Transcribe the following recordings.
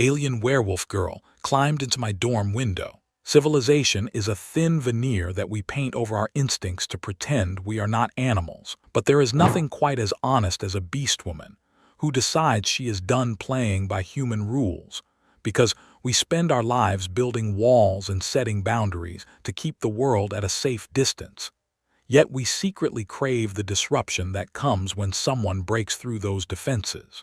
Alien werewolf girl climbed into my dorm window. Civilization is a thin veneer that we paint over our instincts to pretend we are not animals. But there is nothing quite as honest as a beast woman who decides she is done playing by human rules, because we spend our lives building walls and setting boundaries to keep the world at a safe distance. Yet we secretly crave the disruption that comes when someone breaks through those defenses.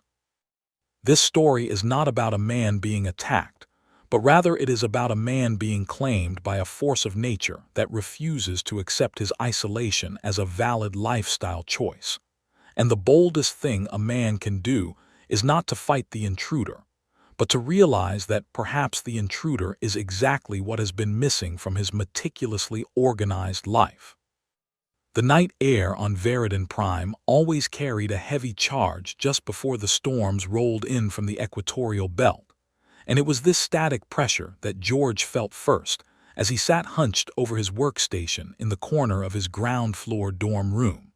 This story is not about a man being attacked, but rather it is about a man being claimed by a force of nature that refuses to accept his isolation as a valid lifestyle choice. And the boldest thing a man can do is not to fight the intruder, but to realize that perhaps the intruder is exactly what has been missing from his meticulously organized life. The night air on Veridan Prime always carried a heavy charge just before the storms rolled in from the equatorial belt, and it was this static pressure that George felt first as he sat hunched over his workstation in the corner of his ground-floor dorm room.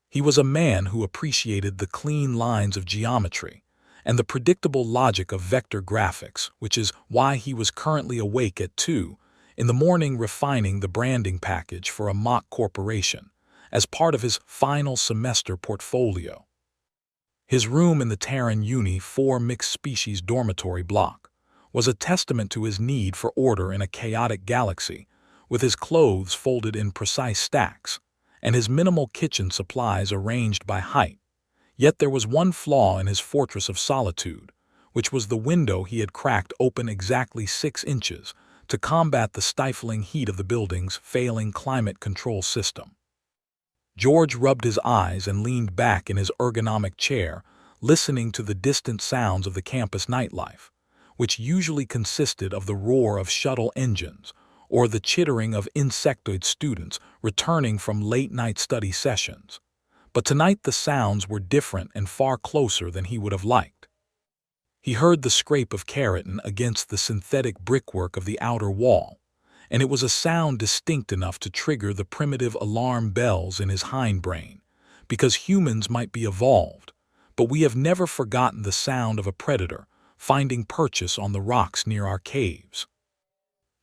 He was a man who appreciated the clean lines of geometry and the predictable logic of vector graphics, which is why he was currently awake at 2 in the morning refining the branding package for a mock corporation as part of his final semester portfolio. His room in the Terran Uni 4 mixed-species dormitory block was a testament to his need for order in a chaotic galaxy, with his clothes folded in precise stacks and his minimal kitchen supplies arranged by height. Yet there was one flaw in his fortress of solitude, which was the window he had cracked open exactly 6 inches to combat the stifling heat of the building's failing climate control system. George rubbed his eyes and leaned back in his ergonomic chair, listening to the distant sounds of the campus nightlife, which usually consisted of the roar of shuttle engines or the chittering of insectoid students returning from late-night study sessions. But tonight the sounds were different and far closer than he would have liked. He heard the scrape of keratin against the synthetic brickwork of the outer wall, and it was a sound distinct enough to trigger the primitive alarm bells in his hindbrain, because humans might be evolved, but we have never forgotten the sound of a predator finding purchase on the rocks near our caves.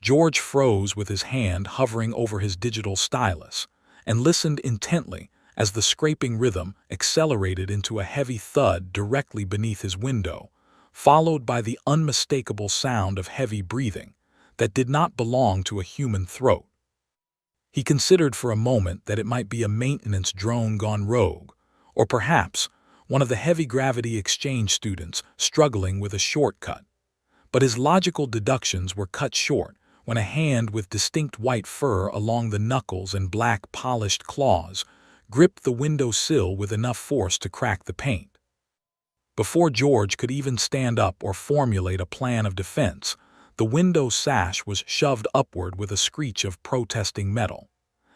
George froze with his hand hovering over his digital stylus and listened intently as the scraping rhythm accelerated into a heavy thud directly beneath his window, followed by the unmistakable sound of heavy breathing that did not belong to a human throat. He considered for a moment that it might be a maintenance drone gone rogue, or perhaps one of the heavy-gravity exchange students struggling with a shortcut. But his logical deductions were cut short when a hand with distinct white fur along the knuckles and black polished claws gripped the window sill with enough force to crack the paint. Before George could even stand up or formulate a plan of defense, the window sash was shoved upward with a screech of protesting metal,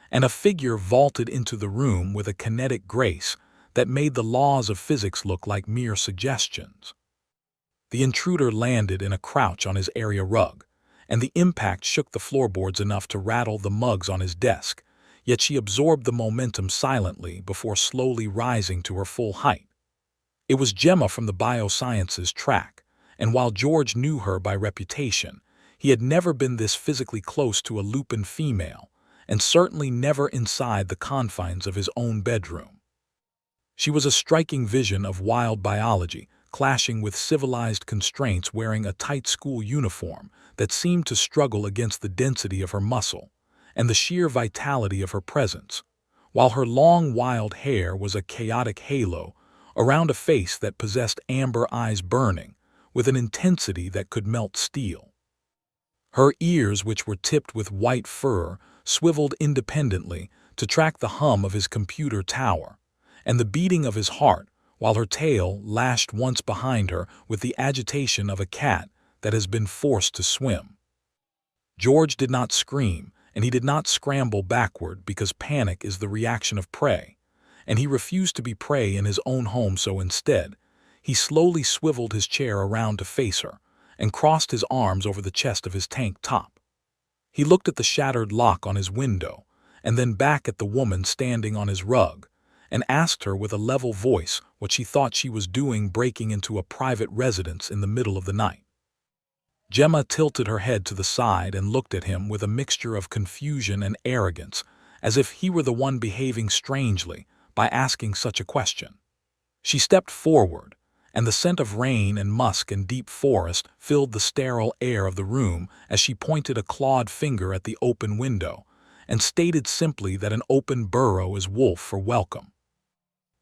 and a figure vaulted into the room with a kinetic grace that made the laws of physics look like mere suggestions. The intruder landed in a crouch on his area rug, and the impact shook the floorboards enough to rattle the mugs on his desk, yet she absorbed the momentum silently before slowly rising to her full height. It was Gemma from the biosciences track, and while George knew her by reputation, he had never been this physically close to a Lupin female, and certainly never inside the confines of his own bedroom. She was a striking vision of wild biology, clashing with civilized constraints, wearing a tight school uniform that seemed to struggle against the density of her muscle and the sheer vitality of her presence, while her long wild hair was a chaotic halo around a face that possessed amber eyes burning with an intensity that could melt steel. Her ears, which were tipped with white fur, swiveled independently to track the hum of his computer tower and the beating of his heart, while her tail lashed once behind her with the agitation of a cat that has been forced to swim. George did not scream, and he did not scramble backward, because panic is the reaction of prey, and he refused to be prey in his own home, so instead, he slowly swiveled his chair around to face her and crossed his arms over the chest of his tank top. He looked at the shattered lock on his window and then back at the woman standing on his rug, and asked her with a level voice what she thought she was doing breaking into a private residence in the middle of the night. Gemma tilted her head to the side and looked at him with a mixture of confusion and arrogance, as if he were the one behaving strangely by asking such a question. She stepped forward, and the scent of rain and musk and deep forest filled the sterile air of the room as she pointed a clawed finger at the open window and stated simply that an open burrow is wolf for welcome.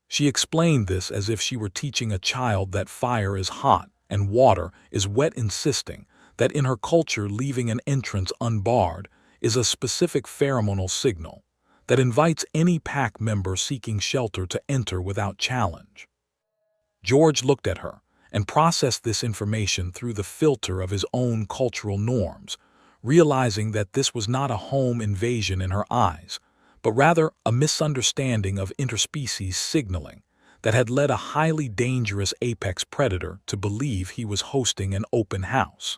She explained this as if she were teaching a child that fire is hot and water is wet, insisting that in her culture leaving an entrance unbarred is a specific pheromonal signal that invites any pack member seeking shelter to enter without challenge. George looked at her and processed this information through the filter of his own cultural norms, realizing that this was not a home invasion in her eyes, but rather a misunderstanding of interspecies signaling that had led a highly dangerous apex predator to believe he was hosting an open house.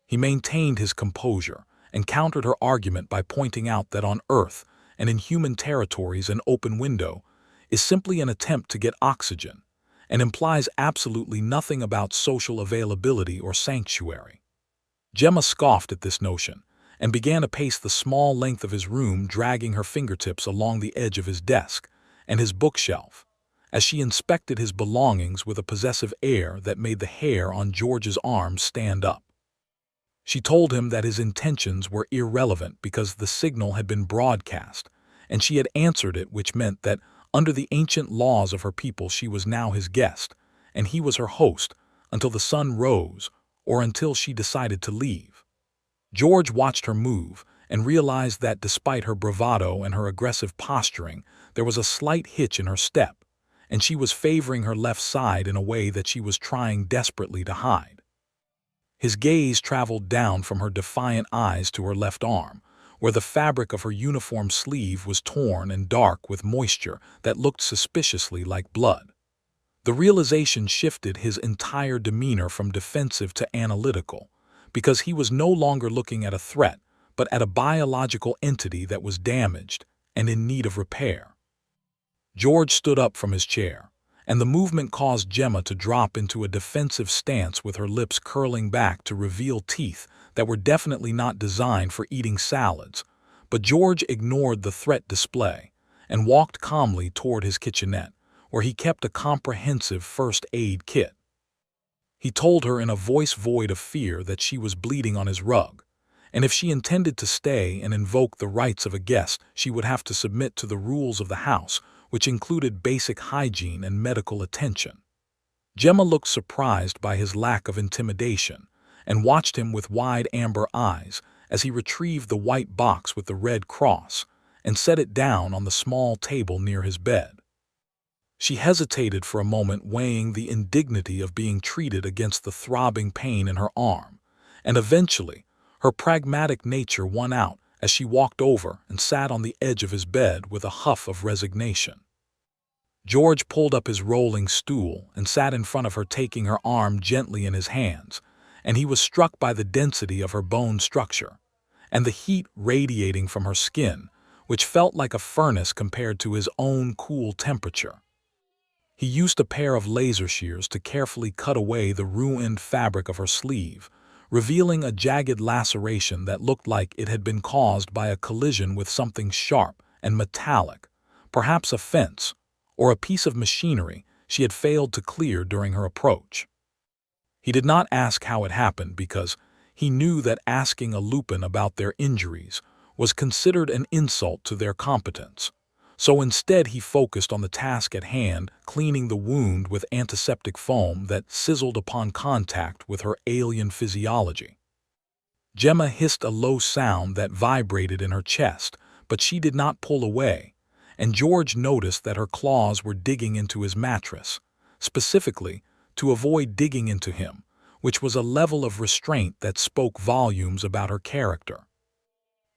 He maintained his composure and countered her argument by pointing out that on Earth and in human territories an open window is simply an attempt to get oxygen and implies absolutely nothing about social availability or sanctuary. Gemma scoffed at this notion and began to pace the small length of his room, dragging her fingertips along the edge of his desk and his bookshelf, as she inspected his belongings with a possessive air that made the hair on George's arms stand up. She told him that his intentions were irrelevant because the signal had been broadcast, and she had answered it, which meant that under the ancient laws of her people she was now his guest, and he was her host until the sun rose or until she decided to leave. George watched her move and realized that despite her bravado and her aggressive posturing, there was a slight hitch in her step, and she was favoring her left side in a way that she was trying desperately to hide. His gaze traveled down from her defiant eyes to her left arm, where the fabric of her uniform sleeve was torn and dark with moisture that looked suspiciously like blood. The realization shifted his entire demeanor from defensive to analytical, because he was no longer looking at a threat, but at a biological entity that was damaged and in need of repair. George stood up from his chair, and the movement caused Gemma to drop into a defensive stance with her lips curling back to reveal teeth that were definitely not designed for eating salads, but George ignored the threat display and walked calmly toward his kitchenette, where he kept a comprehensive first aid kit. He told her in a voice void of fear that she was bleeding on his rug, and if she intended to stay and invoke the rights of a guest, she would have to submit to the rules of the house, which included basic hygiene and medical attention. Gemma looked surprised by his lack of intimidation and watched him with wide amber eyes as he retrieved the white box with the red cross and set it down on the small table near his bed. She hesitated for a moment, weighing the indignity of being treated against the throbbing pain in her arm, and eventually her pragmatic nature won out as she walked over and sat on the edge of his bed with a huff of resignation. George pulled up his rolling stool and sat in front of her, taking her arm gently in his hands, and he was struck by the density of her bone structure and the heat radiating from her skin, which felt like a furnace compared to his own cool temperature. He used a pair of laser shears to carefully cut away the ruined fabric of her sleeve, revealing a jagged laceration that looked like it had been caused by a collision with something sharp and metallic, perhaps a fence or a piece of machinery she had failed to clear during her approach. He did not ask how it happened because he knew that asking a Lupin about their injuries was considered an insult to their competence. So instead he focused on the task at hand, cleaning the wound with antiseptic foam that sizzled upon contact with her alien physiology. Gemma hissed a low sound that vibrated in her chest, but she did not pull away, and George noticed that her claws were digging into his mattress, specifically to avoid digging into him, which was a level of restraint that spoke volumes about her character.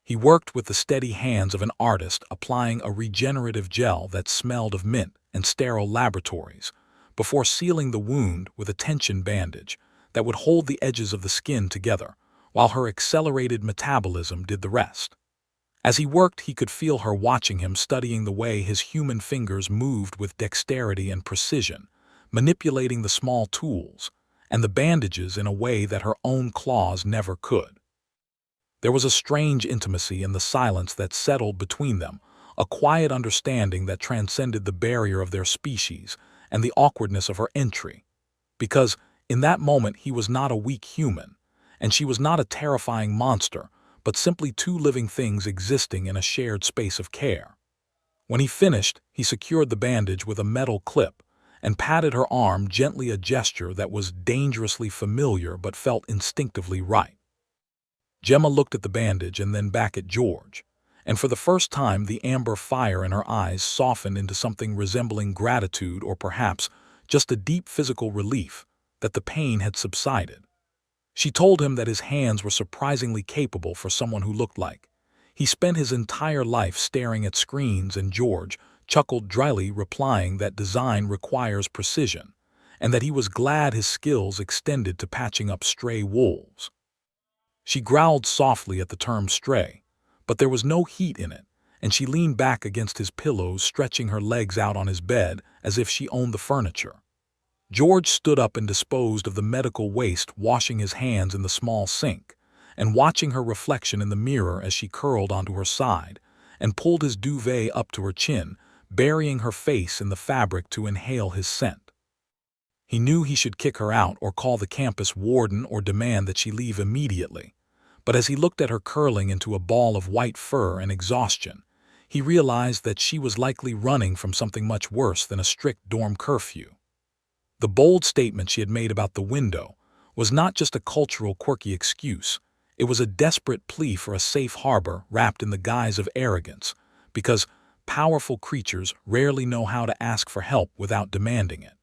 He worked with the steady hands of an artist, applying a regenerative gel that smelled of mint and sterile laboratories, before sealing the wound with a tension bandage that would hold the edges of the skin together, while her accelerated metabolism did the rest. As he worked, he could feel her watching him, studying the way his human fingers moved with dexterity and precision, manipulating the small tools, and the bandages in a way that her own claws never could. There was a strange intimacy in the silence that settled between them, a quiet understanding that transcended the barrier of their species and the awkwardness of her entry. Because, in that moment, he was not a weak human, and she was not a terrifying monster, but simply two living things existing in a shared space of care. When he finished, he secured the bandage with a metal clip and patted her arm gently, a gesture that was dangerously familiar but felt instinctively right. Gemma looked at the bandage and then back at George, and for the first time the amber fire in her eyes softened into something resembling gratitude, or perhaps just a deep physical relief that the pain had subsided. She told him that his hands were surprisingly capable for someone who looked like he spent his entire life staring at screens, and George chuckled dryly, replying that design requires precision, and that he was glad his skills extended to patching up stray wolves. She growled softly at the term stray, but there was no heat in it, and she leaned back against his pillows, stretching her legs out on his bed as if she owned the furniture. George stood up and disposed of the medical waste, washing his hands in the small sink, and watching her reflection in the mirror as she curled onto her side and pulled his duvet up to her chin, burying her face in the fabric to inhale his scent. He knew he should kick her out or call the campus warden or demand that she leave immediately, but as he looked at her curling into a ball of white fur and exhaustion, he realized that she was likely running from something much worse than a strict dorm curfew. The bold statement she had made about the window was not just a cultural quirky excuse. It was a desperate plea for a safe harbor wrapped in the guise of arrogance, because powerful creatures rarely know how to ask for help without demanding it.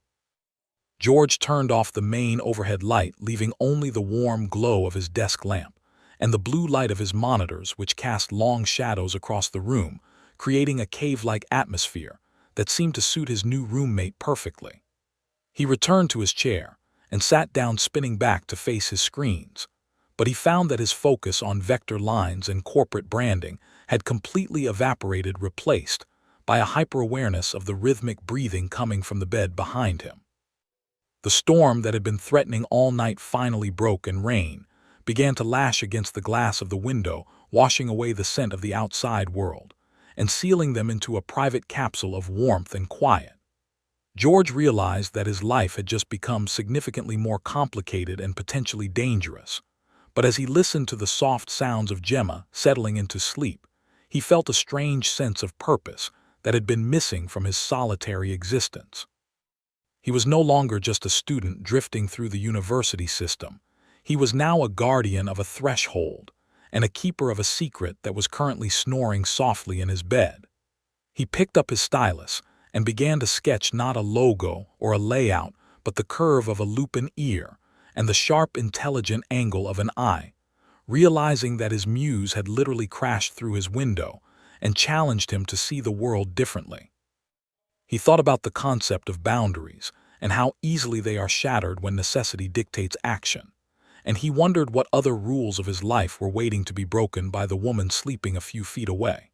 George turned off the main overhead light, leaving only the warm glow of his desk lamp and the blue light of his monitors, which cast long shadows across the room, creating a cave-like atmosphere that seemed to suit his new roommate perfectly. He returned to his chair and sat down, spinning back to face his screens, but he found that his focus on vector lines and corporate branding had completely evaporated, replaced by a hyper-awareness of the rhythmic breathing coming from the bed behind him. The storm that had been threatening all night finally broke, and rain began to lash against the glass of the window, washing away the scent of the outside world and sealing them into a private capsule of warmth and quiet. George realized that his life had just become significantly more complicated and potentially dangerous. But as he listened to the soft sounds of Gemma settling into sleep, he felt a strange sense of purpose that had been missing from his solitary existence. He was no longer just a student drifting through the university system. He was now a guardian of a threshold and a keeper of a secret that was currently snoring softly in his bed. He picked up his stylus and began to sketch not a logo or a layout, but the curve of a lupin ear and the sharp, intelligent angle of an eye, realizing that his muse had literally crashed through his window and challenged him to see the world differently. He thought about the concept of boundaries and how easily they are shattered when necessity dictates action, and he wondered what other rules of his life were waiting to be broken by the woman sleeping a few feet away.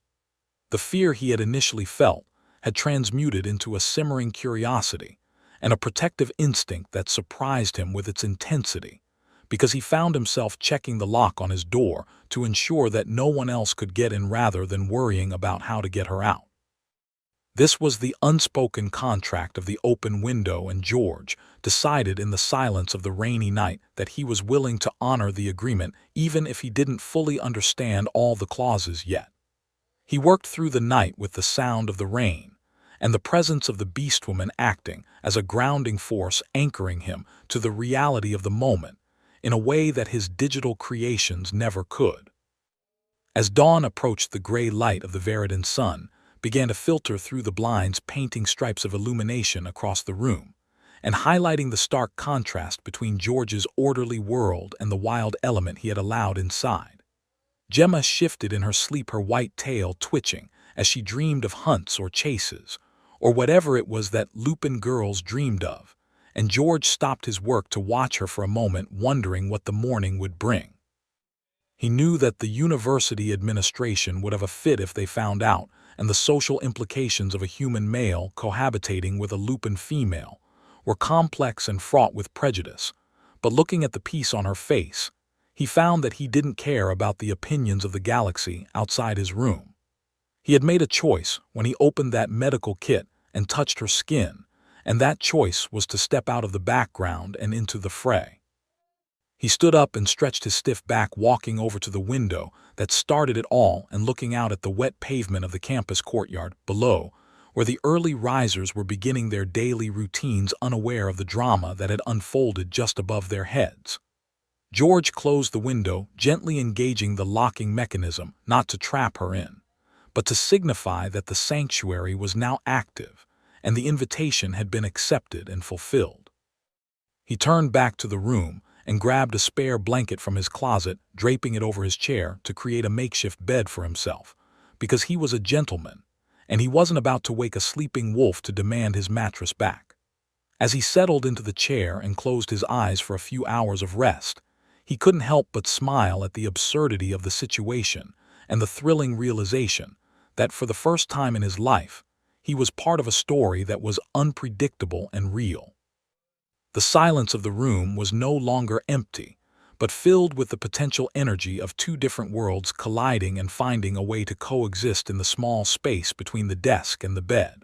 The fear he had initially felt had transmuted into a simmering curiosity and a protective instinct that surprised him with its intensity, because he found himself checking the lock on his door to ensure that no one else could get in rather than worrying about how to get her out. This was the unspoken contract of the open window, and George decided in the silence of the rainy night that he was willing to honor the agreement even if he didn't fully understand all the clauses yet. He worked through the night with the sound of the rain and the presence of the beastwoman acting as a grounding force, anchoring him to the reality of the moment in a way that his digital creations never could. As dawn approached, the gray light of the Veridan sun began to filter through the blinds, painting stripes of illumination across the room and highlighting the stark contrast between George's orderly world and the wild element he had allowed inside. Gemma shifted in her sleep, her white tail twitching as she dreamed of hunts or chases, or whatever it was that Lupin girls dreamed of, and George stopped his work to watch her for a moment, wondering what the morning would bring. He knew that the university administration would have a fit if they found out, and the social implications of a human male cohabitating with a Lupin female were complex and fraught with prejudice, but looking at the peace on her face, he found that he didn't care about the opinions of the galaxy outside his room. He had made a choice when he opened that medical kit and touched her skin, and that choice was to step out of the background and into the fray. He stood up and stretched his stiff back, walking over to the window that started it all and looking out at the wet pavement of the campus courtyard below, where the early risers were beginning their daily routines, unaware of the drama that had unfolded just above their heads. George closed the window, gently engaging the locking mechanism, not to trap her in, but to signify that the sanctuary was now active and the invitation had been accepted and fulfilled. He turned back to the room and grabbed a spare blanket from his closet, draping it over his chair to create a makeshift bed for himself, because he was a gentleman, and he wasn't about to wake a sleeping wolf to demand his mattress back. As he settled into the chair and closed his eyes for a few hours of rest, he couldn't help but smile at the absurdity of the situation and the thrilling realization that for the first time in his life, he was part of a story that was unpredictable and real. The silence of the room was no longer empty, but filled with the potential energy of two different worlds colliding and finding a way to coexist in the small space between the desk and the bed.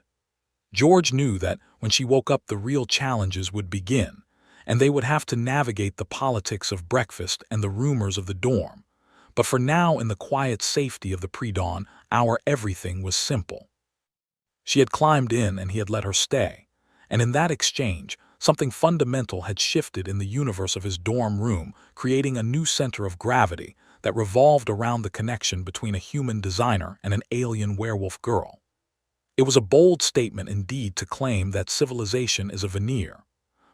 George knew that when she woke up, the real challenges would begin, and they would have to navigate the politics of breakfast and the rumors of the dorm. But for now, in the quiet safety of the pre-dawn hour, everything was simple. She had climbed in and he had let her stay, and in that exchange, something fundamental had shifted in the universe of his dorm room, creating a new center of gravity that revolved around the connection between a human designer and an alien werewolf girl. It was a bold statement indeed to claim that civilization is a veneer,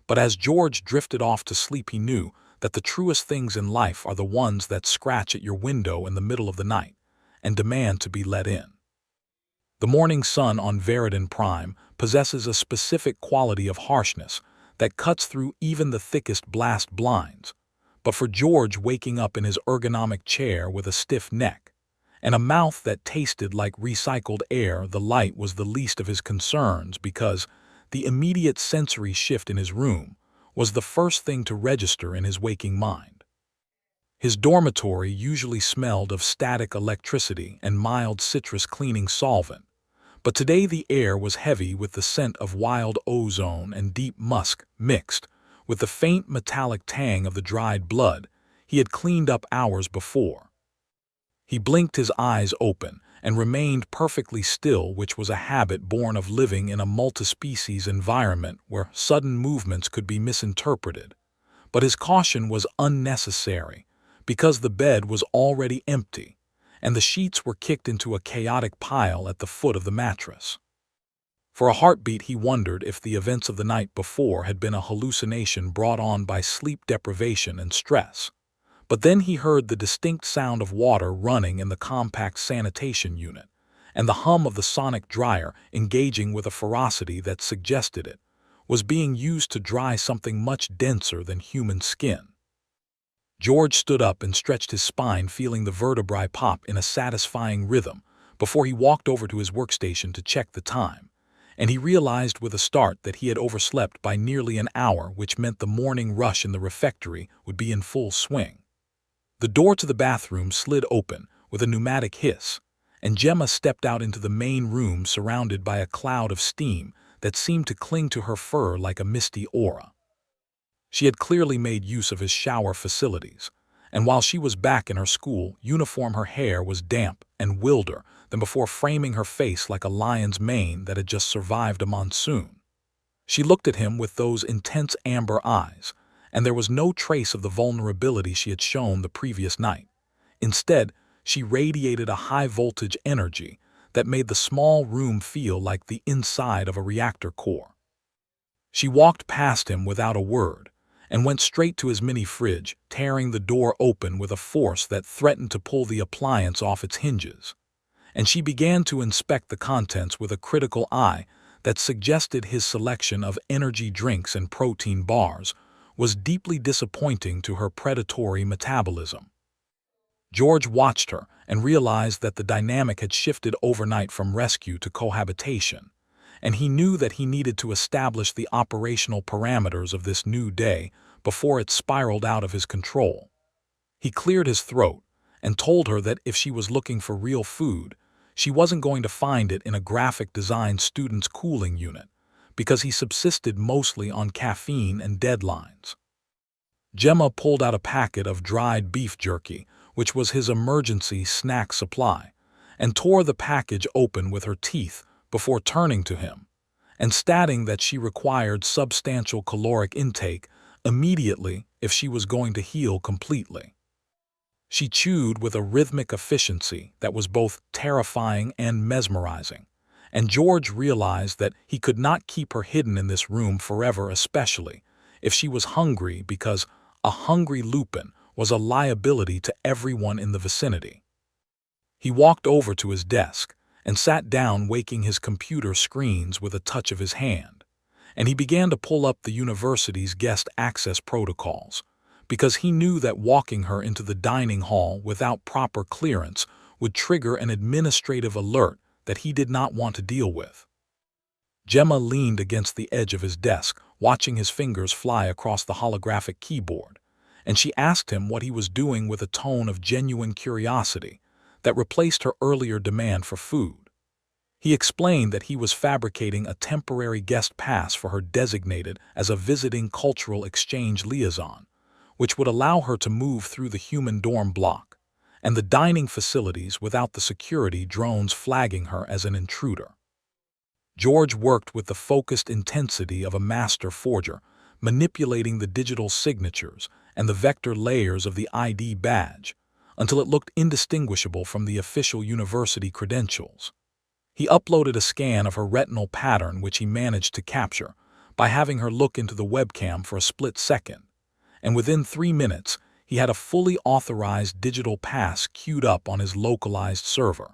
but as George drifted off to sleep, he knew that the truest things in life are the ones that scratch at your window in the middle of the night and demand to be let in. The morning sun on Veridan Prime possesses a specific quality of harshness that cuts through even the thickest blast blinds, but for George, waking up in his ergonomic chair with a stiff neck and a mouth that tasted like recycled air, the light was the least of his concerns, because the immediate sensory shift in his room was the first thing to register in his waking mind. His dormitory usually smelled of static electricity and mild citrus cleaning solvent, but today the air was heavy with the scent of wild ozone and deep musk mixed with the faint metallic tang of the dried blood he had cleaned up hours before. He blinked his eyes open and remained perfectly still, which was a habit born of living in a multi-species environment where sudden movements could be misinterpreted. But his caution was unnecessary, because the bed was already empty, and the sheets were kicked into a chaotic pile at the foot of the mattress. For a heartbeat, he wondered if the events of the night before had been a hallucination brought on by sleep deprivation and stress. But then he heard the distinct sound of water running in the compact sanitation unit, and the hum of the sonic dryer engaging with a ferocity that suggested it was being used to dry something much denser than human skin. George stood up and stretched his spine, feeling the vertebrae pop in a satisfying rhythm before he walked over to his workstation to check the time, and he realized with a start that he had overslept by nearly an hour, which meant the morning rush in the refectory would be in full swing. The door to the bathroom slid open with a pneumatic hiss, and Gemma stepped out into the main room, surrounded by a cloud of steam that seemed to cling to her fur like a misty aura. She had clearly made use of his shower facilities, and while she was back in her school uniform, her hair was damp and wilder than before, framing her face like a lion's mane that had just survived a monsoon. She looked at him with those intense amber eyes, and there was no trace of the vulnerability she had shown the previous night. Instead, she radiated a high-voltage energy that made the small room feel like the inside of a reactor core. She walked past him without a word and went straight to his mini-fridge, tearing the door open with a force that threatened to pull the appliance off its hinges. And she began to inspect the contents with a critical eye that suggested his selection of energy drinks and protein bars was deeply disappointing to her predatory metabolism. George watched her and realized that the dynamic had shifted overnight from rescue to cohabitation, and he knew that he needed to establish the operational parameters of this new day before it spiraled out of his control. He cleared his throat and told her that if she was looking for real food, she wasn't going to find it in a graphic design student's cooling unit, because he subsisted mostly on caffeine and deadlines. Gemma pulled out a packet of dried beef jerky, which was his emergency snack supply, and tore the package open with her teeth before turning to him and stating that she required substantial caloric intake immediately if she was going to heal completely. She chewed with a rhythmic efficiency that was both terrifying and mesmerizing, and George realized that he could not keep her hidden in this room forever, especially if she was hungry, because a hungry Lupin was a liability to everyone in the vicinity. He walked over to his desk and sat down, waking his computer screens with a touch of his hand, and he began to pull up the university's guest access protocols, because he knew that walking her into the dining hall without proper clearance would trigger an administrative alert that he did not want to deal with. Gemma leaned against the edge of his desk, watching his fingers fly across the holographic keyboard, and she asked him what he was doing with a tone of genuine curiosity that replaced her earlier demand for food. He explained that he was fabricating a temporary guest pass for her designated as a visiting cultural exchange liaison, which would allow her to move through the human dorm block and the dining facilities without the security drones flagging her as an intruder. George worked with the focused intensity of a master forger, manipulating the digital signatures and the vector layers of the ID badge until it looked indistinguishable from the official university credentials. He uploaded a scan of her retinal pattern, which he managed to capture by having her look into the webcam for a split second, and within 3 minutes, he had a fully authorized digital pass queued up on his localized server.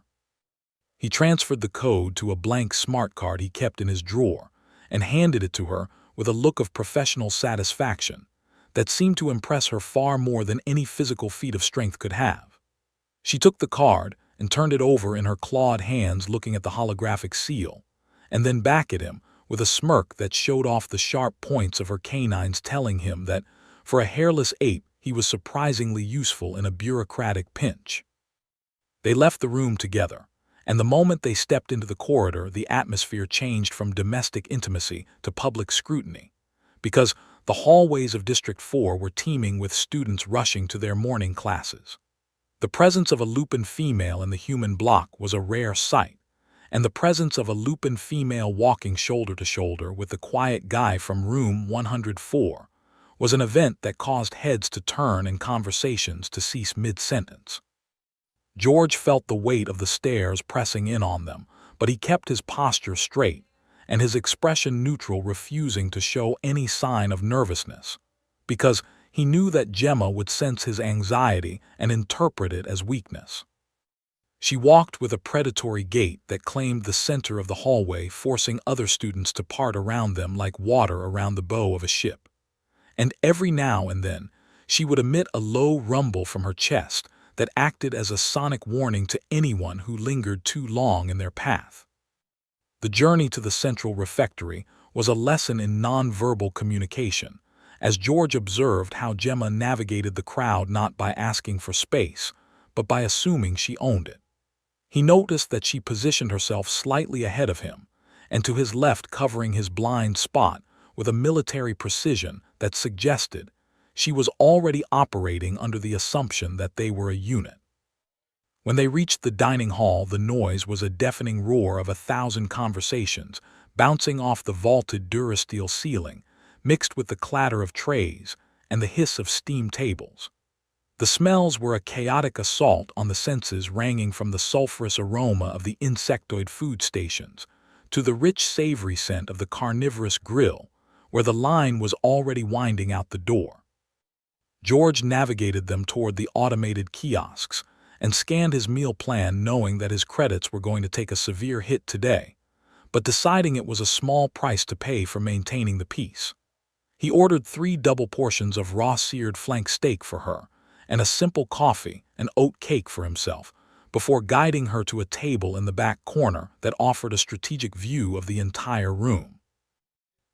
He transferred the code to a blank smart card he kept in his drawer and handed it to her with a look of professional satisfaction that seemed to impress her far more than any physical feat of strength could have. She took the card and turned it over in her clawed hands, looking at the holographic seal, and then back at him with a smirk that showed off the sharp points of her canines, telling him that, for a hairless ape, he was surprisingly useful in a bureaucratic pinch. They left the room together, and the moment they stepped into the corridor, the atmosphere changed from domestic intimacy to public scrutiny, because the hallways of District 4 were teeming with students rushing to their morning classes. The presence of a Lupin female in the human block was a rare sight, and the presence of a Lupin female walking shoulder to shoulder with the quiet guy from room 104 was an event that caused heads to turn and conversations to cease mid-sentence. George felt the weight of the stairs pressing in on them, but he kept his posture straight and his expression neutral, refusing to show any sign of nervousness, because he knew that Gemma would sense his anxiety and interpret it as weakness. She walked with a predatory gait that claimed the center of the hallway, forcing other students to part around them like water around the bow of a ship. And every now and then, she would emit a low rumble from her chest that acted as a sonic warning to anyone who lingered too long in their path. The journey to the central refectory was a lesson in nonverbal communication, as George observed how Gemma navigated the crowd not by asking for space, but by assuming she owned it. He noticed that she positioned herself slightly ahead of him, and to his left, covering his blind spot with a military precision that suggested she was already operating under the assumption that they were a unit. When they reached the dining hall, the noise was a deafening roar of 1,000 conversations bouncing off the vaulted Durasteel ceiling, mixed with the clatter of trays and the hiss of steam tables. The smells were a chaotic assault on the senses, ranging from the sulfurous aroma of the insectoid food stations to the rich savory scent of the carnivorous grill, where the line was already winding out the door. George navigated them toward the automated kiosks and scanned his meal plan, knowing that his credits were going to take a severe hit today, but deciding it was a small price to pay for maintaining the peace. He ordered 3 double portions of raw-seared flank steak for her and a simple coffee and oat cake for himself, before guiding her to a table in the back corner that offered a strategic view of the entire room.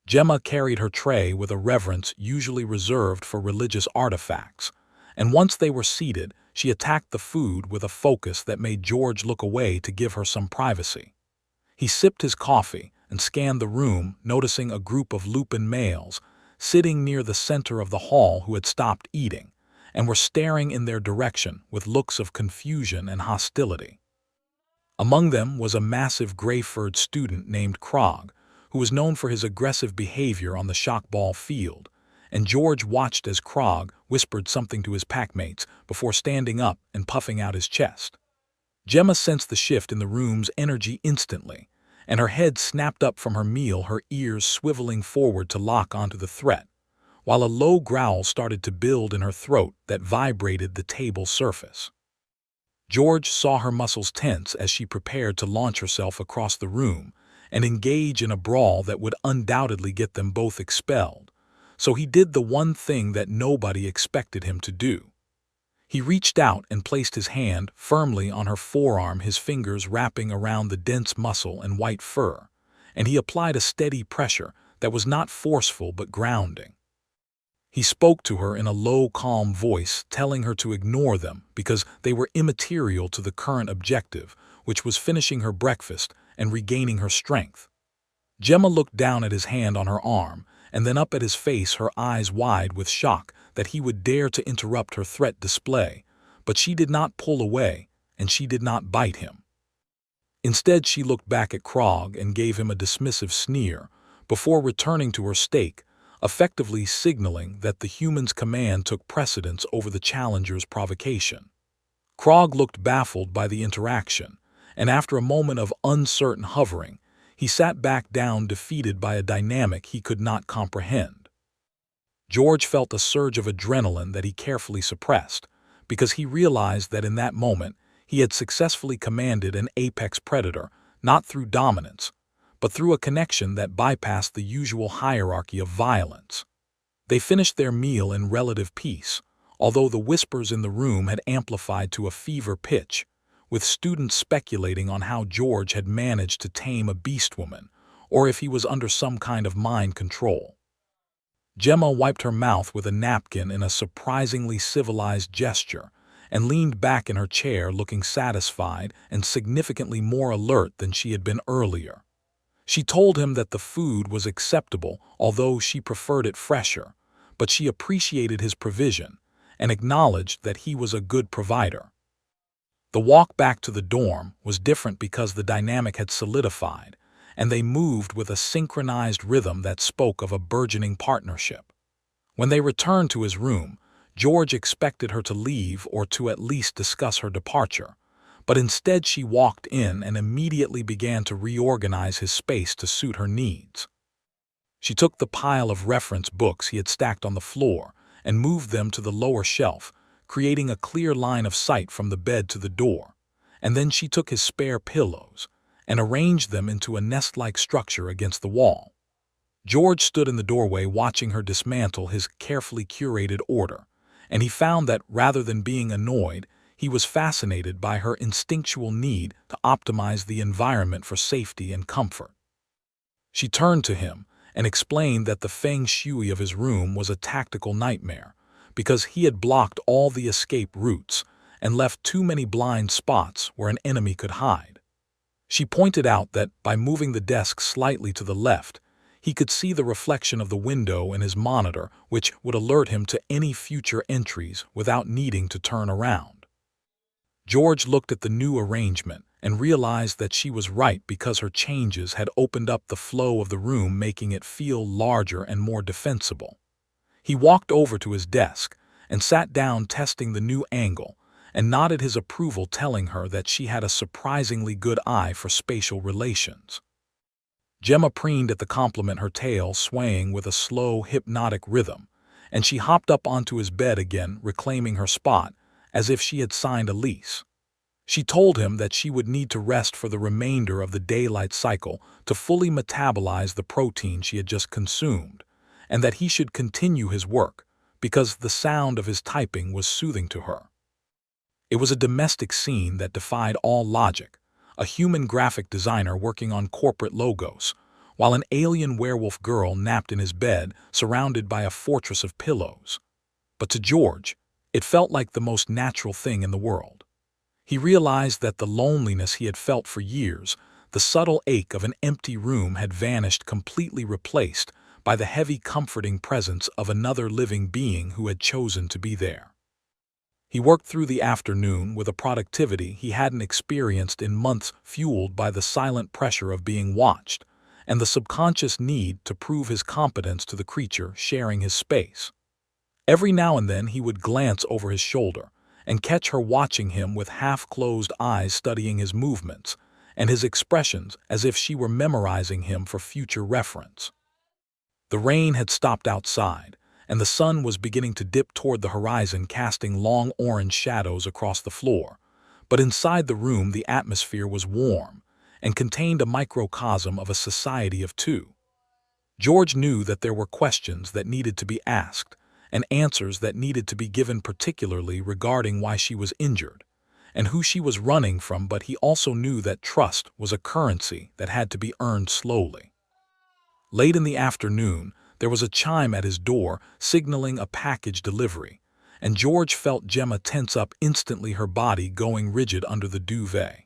Gemma carried her tray with a reverence usually reserved for religious artifacts, and once they were seated, she attacked the food with a focus that made George look away to give her some privacy. He sipped his coffee and scanned the room, noticing a group of lupin males sitting near the center of the hall who had stopped eating and were staring in their direction with looks of confusion and hostility. Among them was a massive gray-furred student named Krog, who was known for his aggressive behavior on the shockball field, and George watched as Krog whispered something to his packmates before standing up and puffing out his chest. Gemma sensed the shift in the room's energy instantly, and her head snapped up from her meal, her ears swiveling forward to lock onto the threat, while a low growl started to build in her throat that vibrated the table surface. George saw her muscles tense as she prepared to launch herself across the room and engage in a brawl that would undoubtedly get them both expelled, so he did the one thing that nobody expected him to do. He reached out and placed his hand firmly on her forearm, his fingers wrapping around the dense muscle and white fur, and he applied a steady pressure that was not forceful but grounding. He spoke to her in a low, calm voice, telling her to ignore them because they were immaterial to the current objective, which was finishing her breakfast and regaining her strength. Gemma looked down at his hand on her arm and then up at his face, her eyes wide with shock that he would dare to interrupt her threat display, but she did not pull away and she did not bite him. Instead, she looked back at Krog and gave him a dismissive sneer before returning to her steak, effectively signaling that the human's command took precedence over the challenger's provocation. Krog looked baffled by the interaction, and after a moment of uncertain hovering, he sat back down, defeated by a dynamic he could not comprehend. George felt a surge of adrenaline that he carefully suppressed, because he realized that in that moment he had successfully commanded an apex predator, not through dominance, but through a connection that bypassed the usual hierarchy of violence. They finished their meal in relative peace, although the whispers in the room had amplified to a fever pitch, with students speculating on how George had managed to tame a beast woman, or if he was under some kind of mind control. Gemma wiped her mouth with a napkin in a surprisingly civilized gesture and leaned back in her chair, looking satisfied and significantly more alert than she had been earlier. She told him that the food was acceptable, although she preferred it fresher, but she appreciated his provision and acknowledged that he was a good provider. The walk back to the dorm was different because the dynamic had solidified, and they moved with a synchronized rhythm that spoke of a burgeoning partnership. When they returned to his room, George expected her to leave or to at least discuss her departure, but instead she walked in and immediately began to reorganize his space to suit her needs. She took the pile of reference books he had stacked on the floor and moved them to the lower shelf, creating a clear line of sight from the bed to the door, and then she took his spare pillows and arranged them into a nest-like structure against the wall. George stood in the doorway watching her dismantle his carefully curated order, and he found that rather than being annoyed, he was fascinated by her instinctual need to optimize the environment for safety and comfort. She turned to him and explained that the feng shui of his room was a tactical nightmare, because he had blocked all the escape routes and left too many blind spots where an enemy could hide. She pointed out that by moving the desk slightly to the left, he could see the reflection of the window in his monitor, which would alert him to any future entries without needing to turn around. George looked at the new arrangement and realized that she was right, because her changes had opened up the flow of the room, making it feel larger and more defensible. He walked over to his desk and sat down, testing the new angle, and nodded his approval, telling her that she had a surprisingly good eye for spatial relations. Gemma preened at the compliment, her tail swaying with a slow, hypnotic rhythm, and she hopped up onto his bed again, reclaiming her spot as if she had signed a lease. She told him that she would need to rest for the remainder of the daylight cycle to fully metabolize the protein she had just consumed, and that he should continue his work because the sound of his typing was soothing to her. It was a domestic scene that defied all logic, a human graphic designer working on corporate logos, while an alien werewolf girl napped in his bed, surrounded by a fortress of pillows. But to George, it felt like the most natural thing in the world. He realized that the loneliness he had felt for years, the subtle ache of an empty room, had vanished, completely replaced by the heavy, comforting presence of another living being who had chosen to be there. He worked through the afternoon with a productivity he hadn't experienced in months, fueled by the silent pressure of being watched and the subconscious need to prove his competence to the creature sharing his space. Every now and then he would glance over his shoulder and catch her watching him with half-closed eyes, studying his movements and his expressions as if she were memorizing him for future reference. The rain had stopped outside, and the sun was beginning to dip toward the horizon, casting long orange shadows across the floor. But inside the room the atmosphere was warm and contained a microcosm of a society of two. George knew that there were questions that needed to be asked and answers that needed to be given, particularly regarding why she was injured and who she was running from, but he also knew that trust was a currency that had to be earned slowly. Late in the afternoon, there was a chime at his door, signaling a package delivery, and George felt Gemma tense up instantly, her body going rigid under the duvet.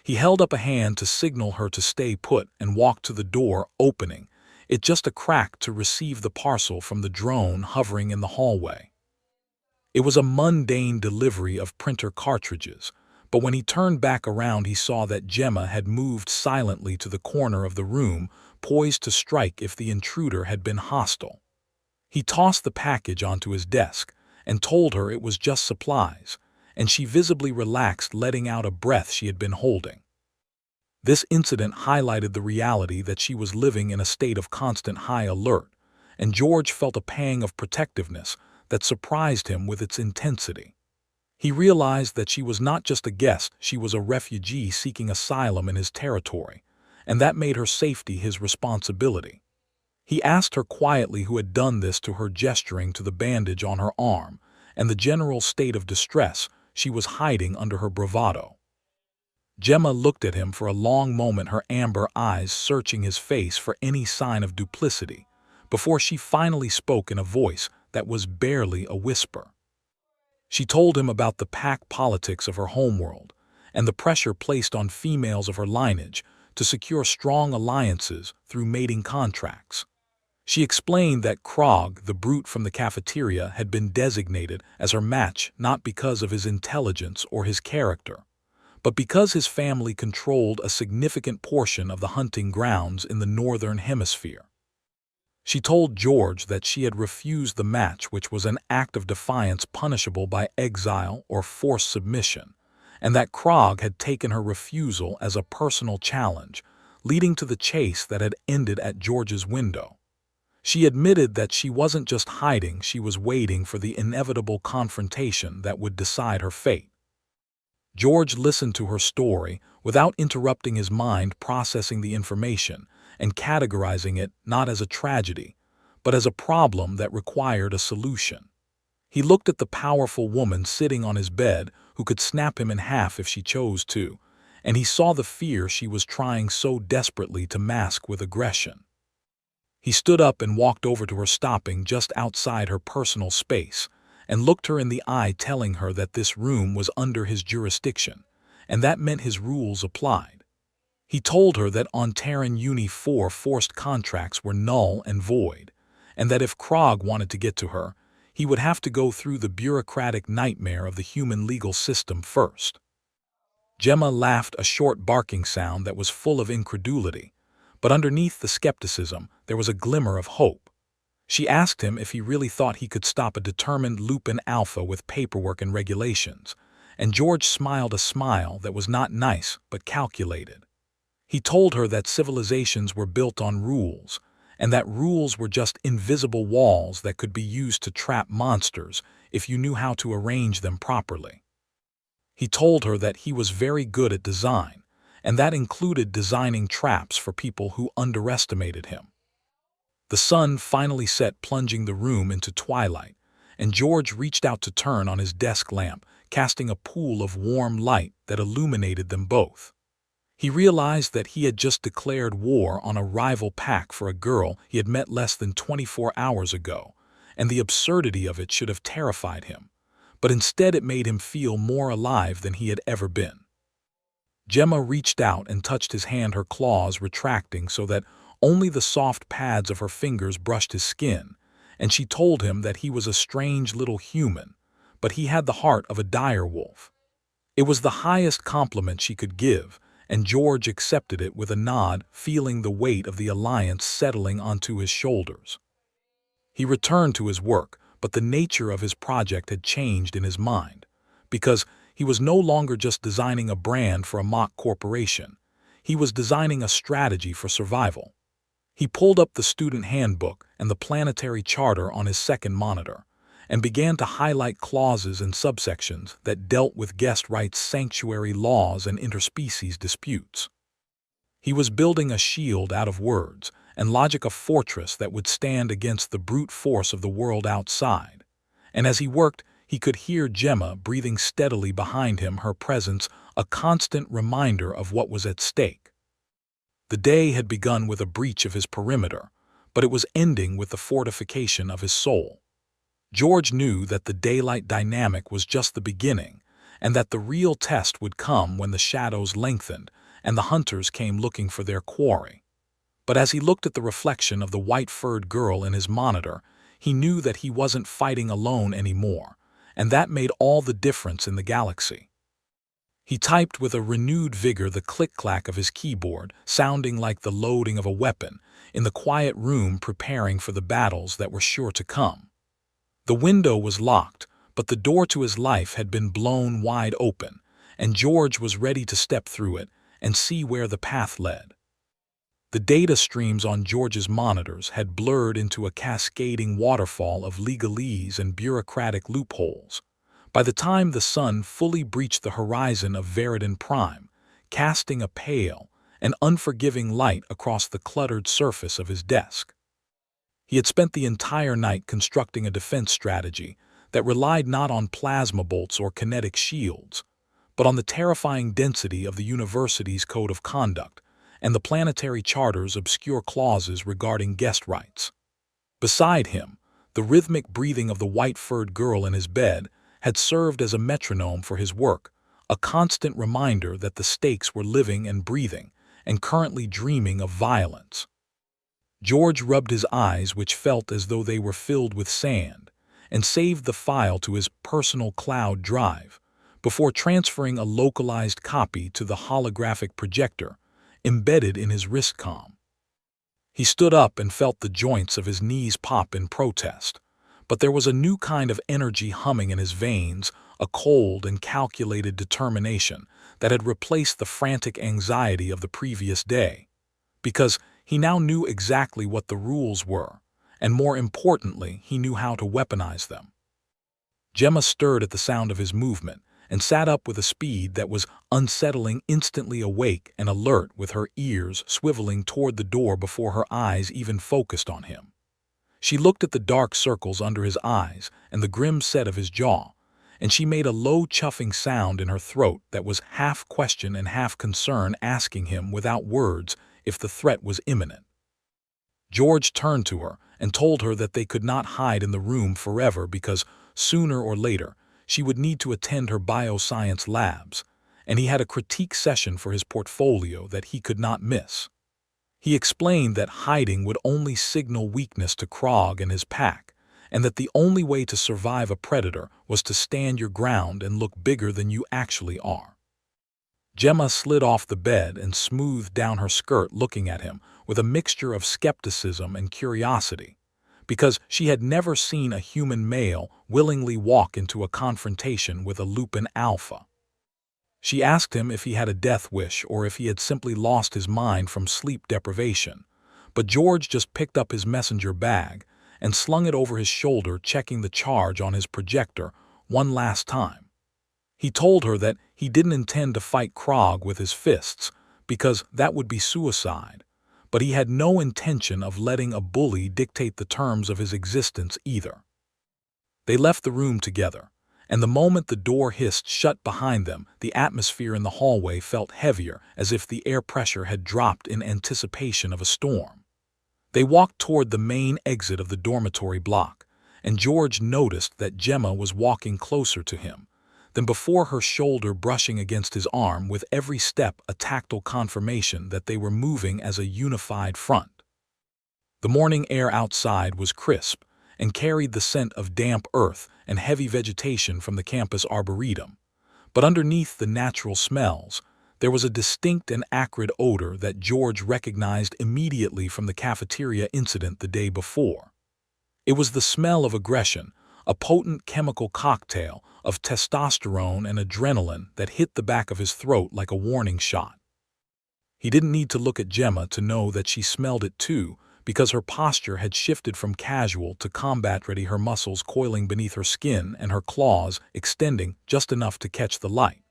He held up a hand to signal her to stay put and walked to the door, opening it just a crack to receive the parcel from the drone hovering in the hallway. It was a mundane delivery of printer cartridges, but when he turned back around he saw that Gemma had moved silently to the corner of the room, poised to strike if the intruder had been hostile. He tossed the package onto his desk and told her it was just supplies, and she visibly relaxed, letting out a breath she had been holding. This incident highlighted the reality that she was living in a state of constant high alert, and George felt a pang of protectiveness that surprised him with its intensity. He realized that she was not just a guest, she was a refugee seeking asylum in his territory, and that made her safety his responsibility. He asked her quietly who had done this to her, gesturing to the bandage on her arm and the general state of distress she was hiding under her bravado. Gemma looked at him for a long moment, her amber eyes searching his face for any sign of duplicity, before she finally spoke in a voice that was barely a whisper. She told him about the pack politics of her homeworld and the pressure placed on females of her lineage to secure strong alliances through mating contracts. She explained that Krog, the brute from the cafeteria, had been designated as her match not because of his intelligence or his character, but because his family controlled a significant portion of the hunting grounds in the northern hemisphere. She told George that she had refused the match, which was an act of defiance punishable by exile or forced submission, and that Krog had taken her refusal as a personal challenge, leading to the chase that had ended at George's window. She admitted that she wasn't just hiding, she was waiting for the inevitable confrontation that would decide her fate. George listened to her story without interrupting, his mind processing the information and categorizing it not as a tragedy, but as a problem that required a solution. He looked at the powerful woman sitting on his bed who could snap him in half if she chose to, and he saw the fear she was trying so desperately to mask with aggression. He stood up and walked over to her, stopping just outside her personal space, and looked her in the eye, telling her that this room was under his jurisdiction, and that meant his rules applied. He told her that on Terran Uni 4 forced contracts were null and void, and that if Krog wanted to get to her, he would have to go through the bureaucratic nightmare of the human legal system first. Gemma laughed, a short barking sound that was full of incredulity, but underneath the skepticism there was a glimmer of hope. She asked him if he really thought he could stop a determined Lupin Alpha with paperwork and regulations, and George smiled a smile that was not nice but calculated. He told her that civilizations were built on rules, and that rules were just invisible walls that could be used to trap monsters if you knew how to arrange them properly. He told her that he was very good at design, and that included designing traps for people who underestimated him. The sun finally set, plunging the room into twilight, and George reached out to turn on his desk lamp, casting a pool of warm light that illuminated them both. He realized that he had just declared war on a rival pack for a girl he had met less than 24 hours ago, and the absurdity of it should have terrified him, but instead it made him feel more alive than he had ever been. Gemma reached out and touched his hand, her claws retracting so that only the soft pads of her fingers brushed his skin, and she told him that he was a strange little human, but he had the heart of a dire wolf. It was the highest compliment she could give, and George accepted it with a nod, feeling the weight of the alliance settling onto his shoulders. He returned to his work, but the nature of his project had changed in his mind, because he was no longer just designing a brand for a mock corporation. He was designing a strategy for survival. He pulled up the student handbook and the planetary charter on his second monitor, and began to highlight clauses and subsections that dealt with guest rights, sanctuary laws, and interspecies disputes. He was building a shield out of words and logic, a fortress that would stand against the brute force of the world outside. And as he worked, he could hear Gemma breathing steadily behind him, her presence a constant reminder of what was at stake. The day had begun with a breach of his perimeter, but it was ending with the fortification of his soul. George knew that the daylight dynamic was just the beginning, and that the real test would come when the shadows lengthened and the hunters came looking for their quarry. But as he looked at the reflection of the white-furred girl in his monitor, he knew that he wasn't fighting alone anymore, and that made all the difference in the galaxy. He typed with a renewed vigor, the click-clack of his keyboard sounding like the loading of a weapon, in the quiet room preparing for the battles that were sure to come. The window was locked, but the door to his life had been blown wide open, and George was ready to step through it and see where the path led. The data streams on George's monitors had blurred into a cascading waterfall of legalese and bureaucratic loopholes. By the time the sun fully breached the horizon of Veridan Prime, casting a pale and unforgiving light across the cluttered surface of his desk. He had spent the entire night constructing a defense strategy that relied not on plasma bolts or kinetic shields, but on the terrifying density of the university's code of conduct and the planetary charter's obscure clauses regarding guest rights. Beside him, the rhythmic breathing of the white-furred girl in his bed had served as a metronome for his work, a constant reminder that the stakes were living and breathing, and currently dreaming of violence. George rubbed his eyes, which felt as though they were filled with sand, and saved the file to his personal cloud drive, before transferring a localized copy to the holographic projector embedded in his wristcom. He stood up and felt the joints of his knees pop in protest, but there was a new kind of energy humming in his veins, a cold and calculated determination that had replaced the frantic anxiety of the previous day, because he now knew exactly what the rules were, and more importantly, he knew how to weaponize them. Gemma stirred at the sound of his movement and sat up with a speed that was unsettling, instantly awake and alert, with her ears swiveling toward the door before her eyes even focused on him. She looked at the dark circles under his eyes and the grim set of his jaw, and she made a low chuffing sound in her throat that was half question and half concern, asking him without words if the threat was imminent. George turned to her and told her that they could not hide in the room forever, because sooner or later she would need to attend her bioscience labs, and he had a critique session for his portfolio that he could not miss. He explained that hiding would only signal weakness to Krog and his pack, and that the only way to survive a predator was to stand your ground and look bigger than you actually are. Gemma slid off the bed and smoothed down her skirt, looking at him with a mixture of skepticism and curiosity, because she had never seen a human male willingly walk into a confrontation with a Lupin Alpha. She asked him if he had a death wish or if he had simply lost his mind from sleep deprivation, but George just picked up his messenger bag and slung it over his shoulder, checking the charge on his projector one last time. He told her that he didn't intend to fight Krog with his fists, because that would be suicide, but he had no intention of letting a bully dictate the terms of his existence either. They left the room together, and the moment the door hissed shut behind them, the atmosphere in the hallway felt heavier, as if the air pressure had dropped in anticipation of a storm. They walked toward the main exit of the dormitory block, and George noticed that Gemma was walking closer to him than before, her shoulder brushing against his arm, with every step a tactile confirmation that they were moving as a unified front. The morning air outside was crisp and carried the scent of damp earth and heavy vegetation from the campus arboretum, but underneath the natural smells, there was a distinct and acrid odor that George recognized immediately from the cafeteria incident the day before. It was the smell of aggression, a potent chemical cocktail of testosterone and adrenaline that hit the back of his throat like a warning shot. He didn't need to look at Gemma to know that she smelled it too, because her posture had shifted from casual to combat-ready, her muscles coiling beneath her skin and her claws extending just enough to catch the light.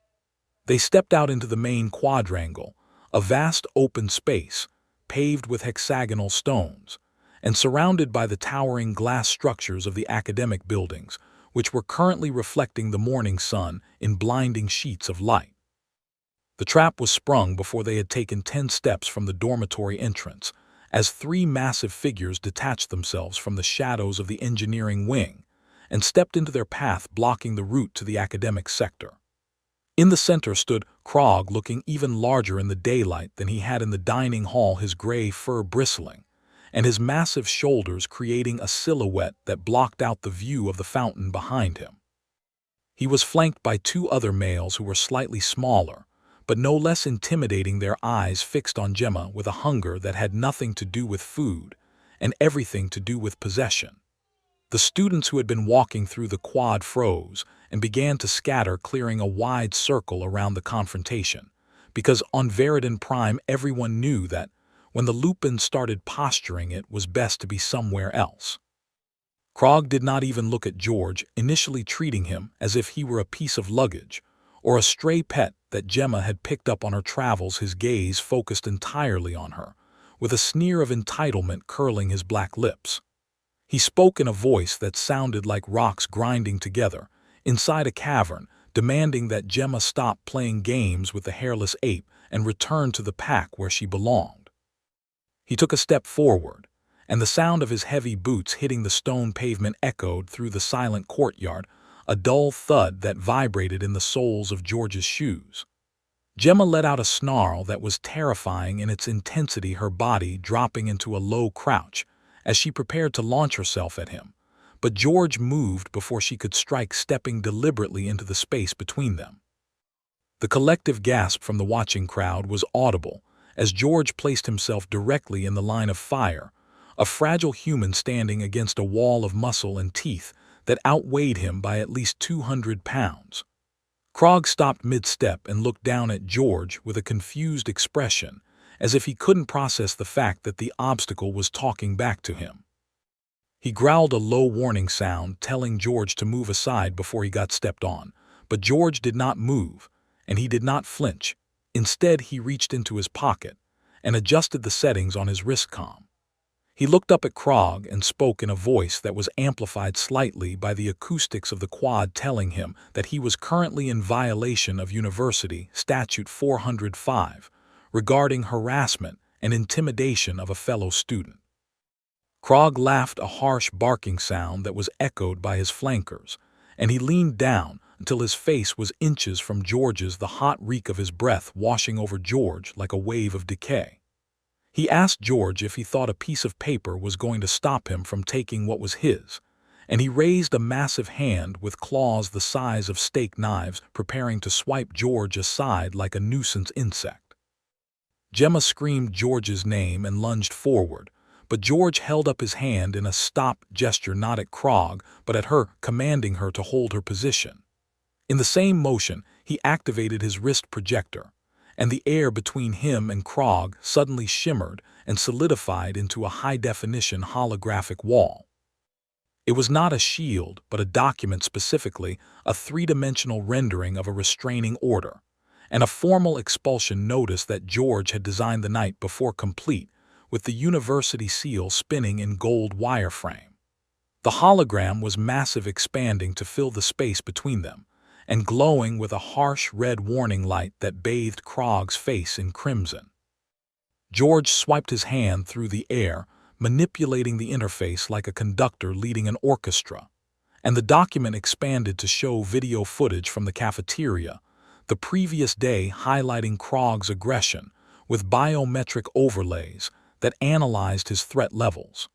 They stepped out into the main quadrangle, a vast open space, paved with hexagonal stones, and surrounded by the towering glass structures of the academic buildings, which were currently reflecting the morning sun in blinding sheets of light. The trap was sprung before they had taken 10 steps from the dormitory entrance, as 3 massive figures detached themselves from the shadows of the engineering wing and stepped into their path, blocking the route to the academic sector. In the center stood Krog, looking even larger in the daylight than he had in the dining hall, his gray fur bristling, and his massive shoulders creating a silhouette that blocked out the view of the fountain behind him. He was flanked by 2 other males who were slightly smaller, but no less intimidating, their eyes fixed on Gemma with a hunger that had nothing to do with food and everything to do with possession. The students who had been walking through the quad froze and began to scatter, clearing a wide circle around the confrontation, because on Veridon Prime everyone knew that when the Lupins started posturing, it was best to be somewhere else. Krog did not even look at George, initially treating him as if he were a piece of luggage or a stray pet that Gemma had picked up on her travels. His gaze focused entirely on her, with a sneer of entitlement curling his black lips. He spoke in a voice that sounded like rocks grinding together inside a cavern, demanding that Gemma stop playing games with the hairless ape and return to the pack where she belonged. He took a step forward, and the sound of his heavy boots hitting the stone pavement echoed through the silent courtyard, a dull thud that vibrated in the soles of George's shoes. Gemma let out a snarl that was terrifying in its intensity, her body dropping into a low crouch as she prepared to launch herself at him, but George moved before she could strike, stepping deliberately into the space between them. The collective gasp from the watching crowd was audible as George placed himself directly in the line of fire, a fragile human standing against a wall of muscle and teeth that outweighed him by at least 200 pounds. Krog stopped mid-step and looked down at George with a confused expression, as if he couldn't process the fact that the obstacle was talking back to him. He growled a low warning sound, telling George to move aside before he got stepped on, but George did not move, and he did not flinch. Instead, he reached into his pocket and adjusted the settings on his wristcom. He looked up at Krog and spoke in a voice that was amplified slightly by the acoustics of the quad, telling him that he was currently in violation of University Statute 405 regarding harassment and intimidation of a fellow student. Krog laughed, a harsh barking sound that was echoed by his flankers, and he leaned down until his face was inches from George's, the hot reek of his breath washing over George like a wave of decay. He asked George if he thought a piece of paper was going to stop him from taking what was his, and he raised a massive hand with claws the size of steak knives, preparing to swipe George aside like a nuisance insect. Gemma screamed George's name and lunged forward, but George held up his hand in a stop gesture, not at Krog, but at her, commanding her to hold her position. In the same motion, he activated his wrist projector, and the air between him and Krog suddenly shimmered and solidified into a high-definition holographic wall. It was not a shield, but a document, specifically a 3-dimensional rendering of a restraining order, and a formal expulsion notice that George had designed the night before, complete with the university seal spinning in gold wireframe. The hologram was massive, expanding to fill the space between them, and glowing with a harsh red warning light that bathed Krog's face in crimson. George swiped his hand through the air, manipulating the interface like a conductor leading an orchestra, and the document expanded to show video footage from the cafeteria, the previous day, highlighting Krog's aggression with biometric overlays that analyzed his threat levels.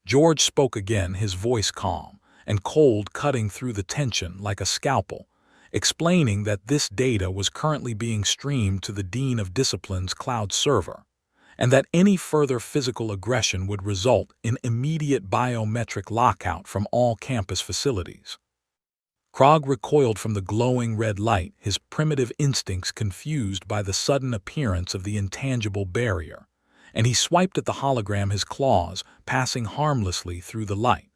George spoke again, his voice calm and cold, cutting through the tension like a scalpel, explaining that this data was currently being streamed to the Dean of Discipline's cloud server, and that any further physical aggression would result in immediate biometric lockout from all campus facilities. Krog recoiled from the glowing red light, his primitive instincts confused by the sudden appearance of the intangible barrier, and he swiped at the hologram, his claws passing harmlessly through the light.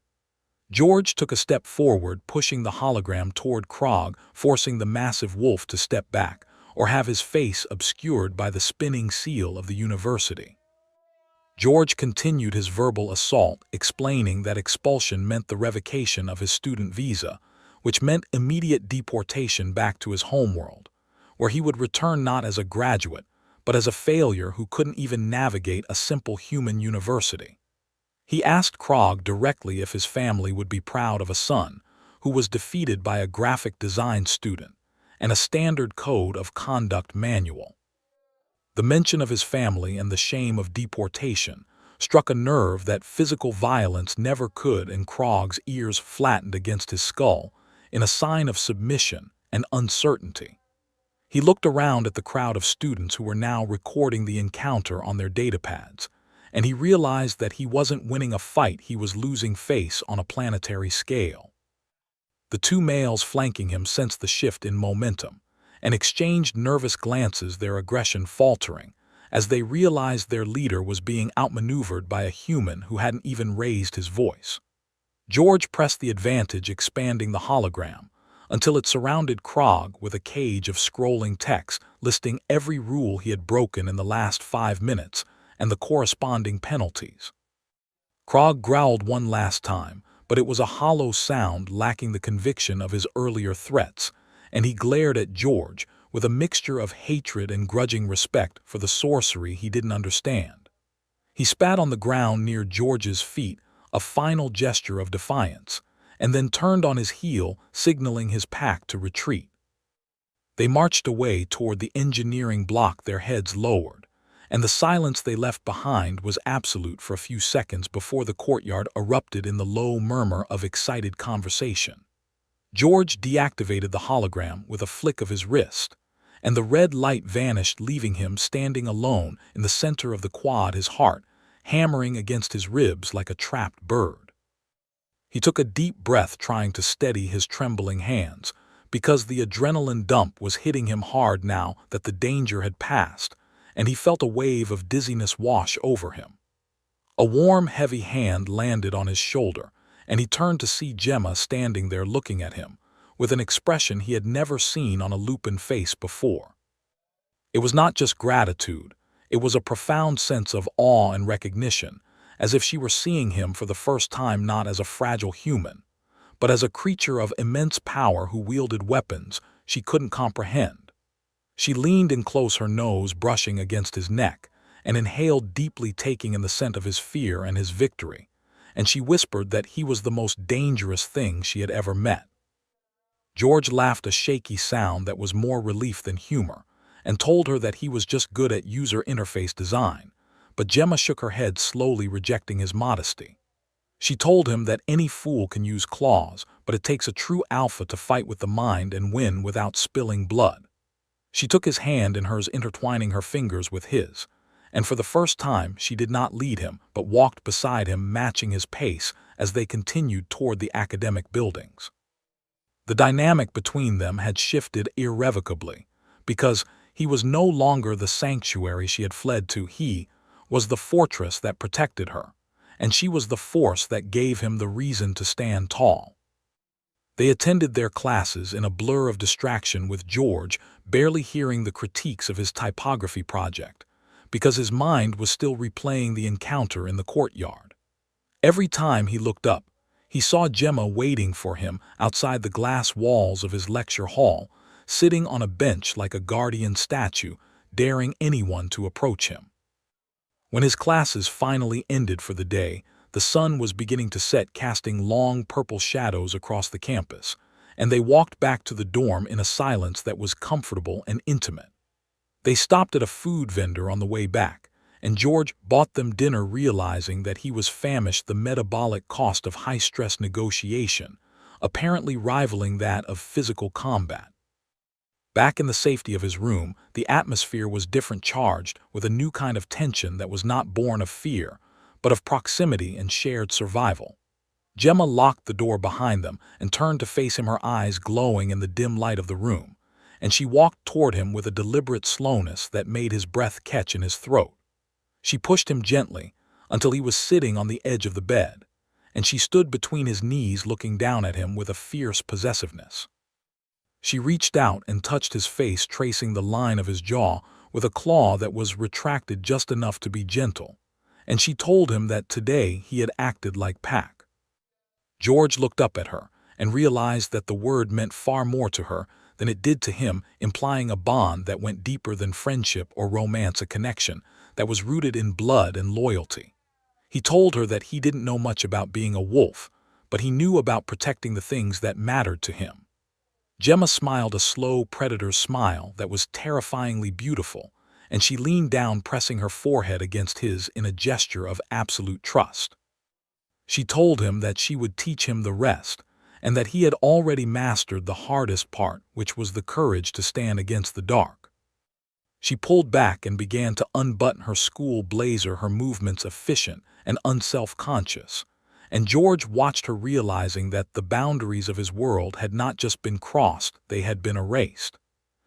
George took a step forward, pushing the hologram toward Krog, forcing the massive wolf to step back or have his face obscured by the spinning seal of the university. George continued his verbal assault, explaining that expulsion meant the revocation of his student visa, which meant immediate deportation back to his homeworld, where he would return not as a graduate, but as a failure who couldn't even navigate a simple human university. He asked Krog directly if his family would be proud of a son who was defeated by a graphic design student and a standard code of conduct manual. The mention of his family and the shame of deportation struck a nerve that physical violence never could, and Krog's ears flattened against his skull in a sign of submission and uncertainty. He looked around at the crowd of students who were now recording the encounter on their datapads, and he realized that he wasn't winning a fight, he was losing face on a planetary scale. The two males flanking him sensed the shift in momentum and exchanged nervous glances, their aggression faltering as they realized their leader was being outmaneuvered by a human who hadn't even raised his voice. George pressed the advantage, expanding the hologram until it surrounded Krog with a cage of scrolling text listing every rule he had broken in the last 5 minutes and the corresponding penalties. Krog growled one last time, but it was a hollow sound lacking the conviction of his earlier threats, and he glared at George with a mixture of hatred and grudging respect for the sorcery he didn't understand. He spat on the ground near George's feet, a final gesture of defiance, and then turned on his heel, signaling his pack to retreat. They marched away toward the engineering block, their heads lowered, and the silence they left behind was absolute for a few seconds before the courtyard erupted in the low murmur of excited conversation. George deactivated the hologram with a flick of his wrist, and the red light vanished, leaving him standing alone in the center of the quad, his heart hammering against his ribs like a trapped bird. He took a deep breath, trying to steady his trembling hands, because the adrenaline dump was hitting him hard now that the danger had passed, and he felt a wave of dizziness wash over him. A warm, heavy hand landed on his shoulder, and he turned to see Gemma standing there looking at him, with an expression he had never seen on a Lupin face before. It was not just gratitude, it was a profound sense of awe and recognition, as if she were seeing him for the first time not as a fragile human, but as a creature of immense power who wielded weapons she couldn't comprehend. She leaned in close, her nose brushing against his neck, and inhaled deeply, taking in the scent of his fear and his victory, and she whispered that he was the most dangerous thing she had ever met. George laughed, a shaky sound that was more relief than humor, and told her that he was just good at user interface design, but Gemma shook her head slowly, rejecting his modesty. She told him that any fool can use claws, but it takes a true alpha to fight with the mind and win without spilling blood. She took his hand in hers, intertwining her fingers with his, and for the first time she did not lead him but walked beside him, matching his pace as they continued toward the academic buildings. The dynamic between them had shifted irrevocably, because he was no longer the sanctuary she had fled to. He was the fortress that protected her, and she was the force that gave him the reason to stand tall. They attended their classes in a blur of distraction, with George barely hearing the critiques of his typography project, because his mind was still replaying the encounter in the courtyard. Every time he looked up, He saw Gemma waiting for him outside the glass walls of his lecture hall, sitting on a bench like a guardian statue, daring anyone to approach him. When his classes finally ended for the day, the sun was beginning to set, casting long purple shadows across the campus, and they walked back to the dorm in a silence that was comfortable and intimate. They stopped at a food vendor on the way back, and George bought them dinner, realizing that he was famished, the metabolic cost of high-stress negotiation, apparently rivaling that of physical combat. Back in the safety of his room, the atmosphere was different, charged with a new kind of tension that was not born of fear, but of proximity and shared survival. Gemma locked the door behind them and turned to face him, her eyes glowing in the dim light of the room, and she walked toward him with a deliberate slowness that made his breath catch in his throat. She pushed him gently until he was sitting on the edge of the bed, and she stood between his knees, looking down at him with a fierce possessiveness. She reached out and touched his face, tracing the line of his jaw with a claw that was retracted just enough to be gentle, and she told him that today he had acted like Pac. George looked up at her and realized that the word meant far more to her than it did to him, implying a bond that went deeper than friendship or romance, a connection that was rooted in blood and loyalty. He told her that he didn't know much about being a wolf, but he knew about protecting the things that mattered to him. Gemma smiled, a slow predator's smile that was terrifyingly beautiful, and she leaned down, pressing her forehead against his in a gesture of absolute trust. She told him that she would teach him the rest, and that he had already mastered the hardest part, which was the courage to stand against the dark. She pulled back and began to unbutton her school blazer, her movements efficient and unself-conscious, and George watched her, realizing that the boundaries of his world had not just been crossed, they had been erased.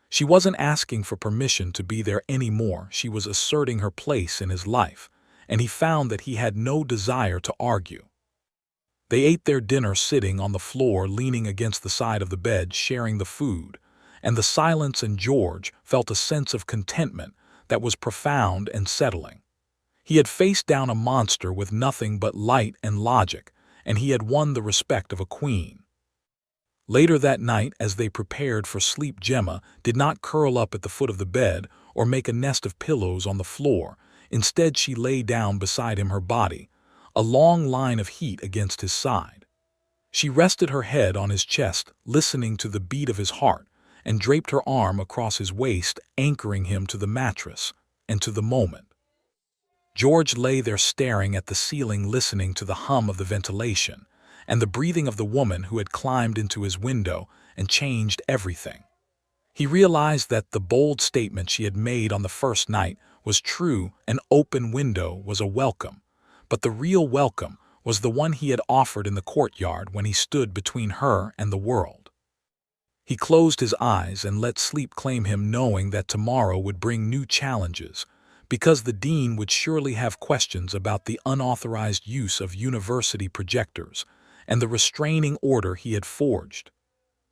She wasn't asking for permission to be there anymore, she was asserting her place in his life, and he found that he had no desire to argue. They ate their dinner sitting on the floor, leaning against the side of the bed, sharing the food, and the silence, and George felt a sense of contentment that was profound and settling. He had faced down a monster with nothing but light and logic, and he had won the respect of a queen. Later that night, as they prepared for sleep, Gemma did not curl up at the foot of the bed or make a nest of pillows on the floor. Instead, she lay down beside him, her body a long line of heat against his side. She rested her head on his chest, listening to the beat of his heart, and draped her arm across his waist, anchoring him to the mattress and to the moment. George lay there staring at the ceiling, listening to the hum of the ventilation and the breathing of the woman who had climbed into his window and changed everything. He realized that the bold statement she had made on the first night was true. An open window was a welcome, but the real welcome was the one he had offered in the courtyard when he stood between her and the world. He closed his eyes and let sleep claim him, knowing that tomorrow would bring new challenges, because the dean would surely have questions about the unauthorized use of university projectors and the restraining order he had forged.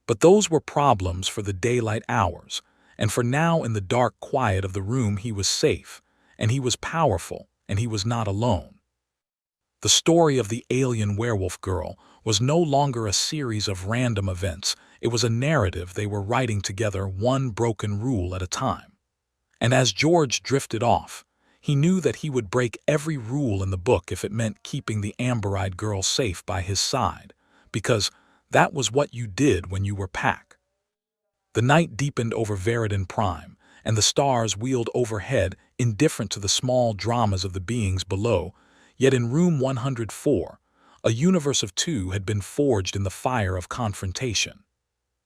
But those were problems for the daylight hours, and for now, in the dark quiet of the room, he was safe, and he was powerful, and he was not alone. The story of the alien werewolf girl was no longer a series of random events. It was a narrative they were writing together, one broken rule at a time. And as George drifted off, he knew that he would break every rule in the book if it meant keeping the amber-eyed girl safe by his side, because that was what you did when you were Pac. The night deepened over Veridan Prime, and the stars wheeled overhead, indifferent to the small dramas of the beings below. Yet in room 104, a universe of two had been forged in the fire of confrontation.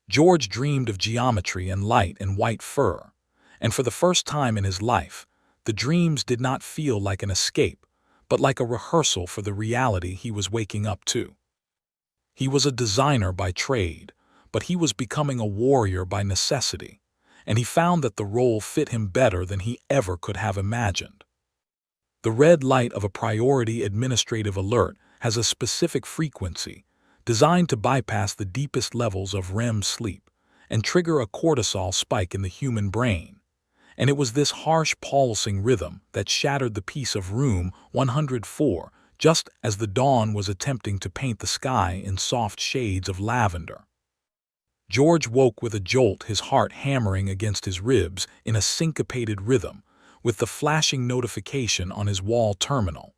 George dreamed of geometry and light and white fur, and for the first time in his life, the dreams did not feel like an escape, but like a rehearsal for the reality he was waking up to. He was a designer by trade, but he was becoming a warrior by necessity, and he found that the role fit him better than he ever could have imagined. The red light of a priority administrative alert has a specific frequency designed to bypass the deepest levels of REM sleep and trigger a cortisol spike in the human brain. And it was this harsh pulsing rhythm that shattered the peace of room 104. just as the dawn was attempting to paint the sky in soft shades of lavender. George woke with a jolt, his heart hammering against his ribs in a syncopated rhythm, with the flashing notification on his wall terminal.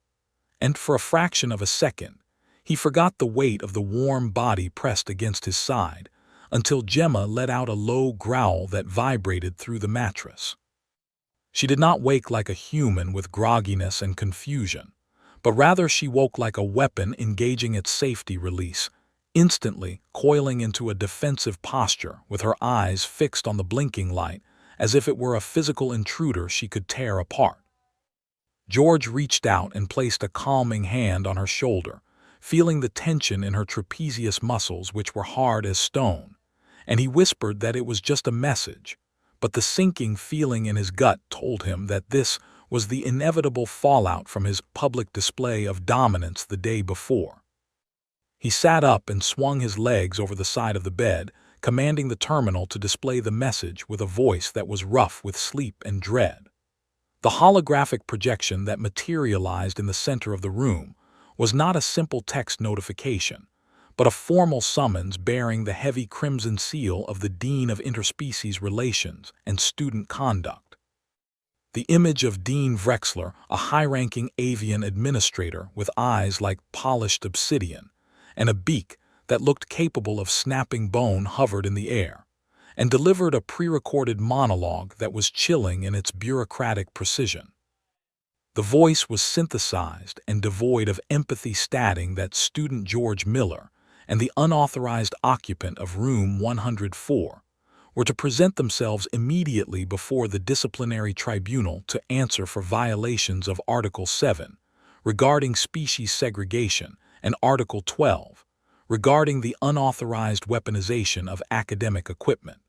And for a fraction of a second, he forgot the weight of the warm body pressed against his side, until Gemma let out a low growl that vibrated through the mattress. She did not wake like a human with grogginess and confusion, but rather she woke like a weapon engaging its safety release, instantly coiling into a defensive posture with her eyes fixed on the blinking light, as if it were a physical intruder she could tear apart. George reached out and placed a calming hand on her shoulder, feeling the tension in her trapezius muscles, which were hard as stone, and he whispered that it was just a message, but the sinking feeling in his gut told him that this was the inevitable fallout from his public display of dominance the day before. He sat up and swung his legs over the side of the bed, commanding the terminal to display the message with a voice that was rough with sleep and dread. The holographic projection that materialized in the center of the room was not a simple text notification, but a formal summons bearing the heavy crimson seal of the Dean of Interspecies Relations and Student Conduct. The image of Dean Vrexler, a high-ranking avian administrator with eyes like polished obsidian, and a beak that looked capable of snapping bone, hovered in the air, and delivered a pre-recorded monologue that was chilling in its bureaucratic precision. The voice was synthesized and devoid of empathy, stating that student George Miller and the unauthorized occupant of room 104 were to present themselves immediately before the disciplinary tribunal to answer for violations of Article 7 regarding species segregation and Article 12 regarding the unauthorized weaponization of academic equipment.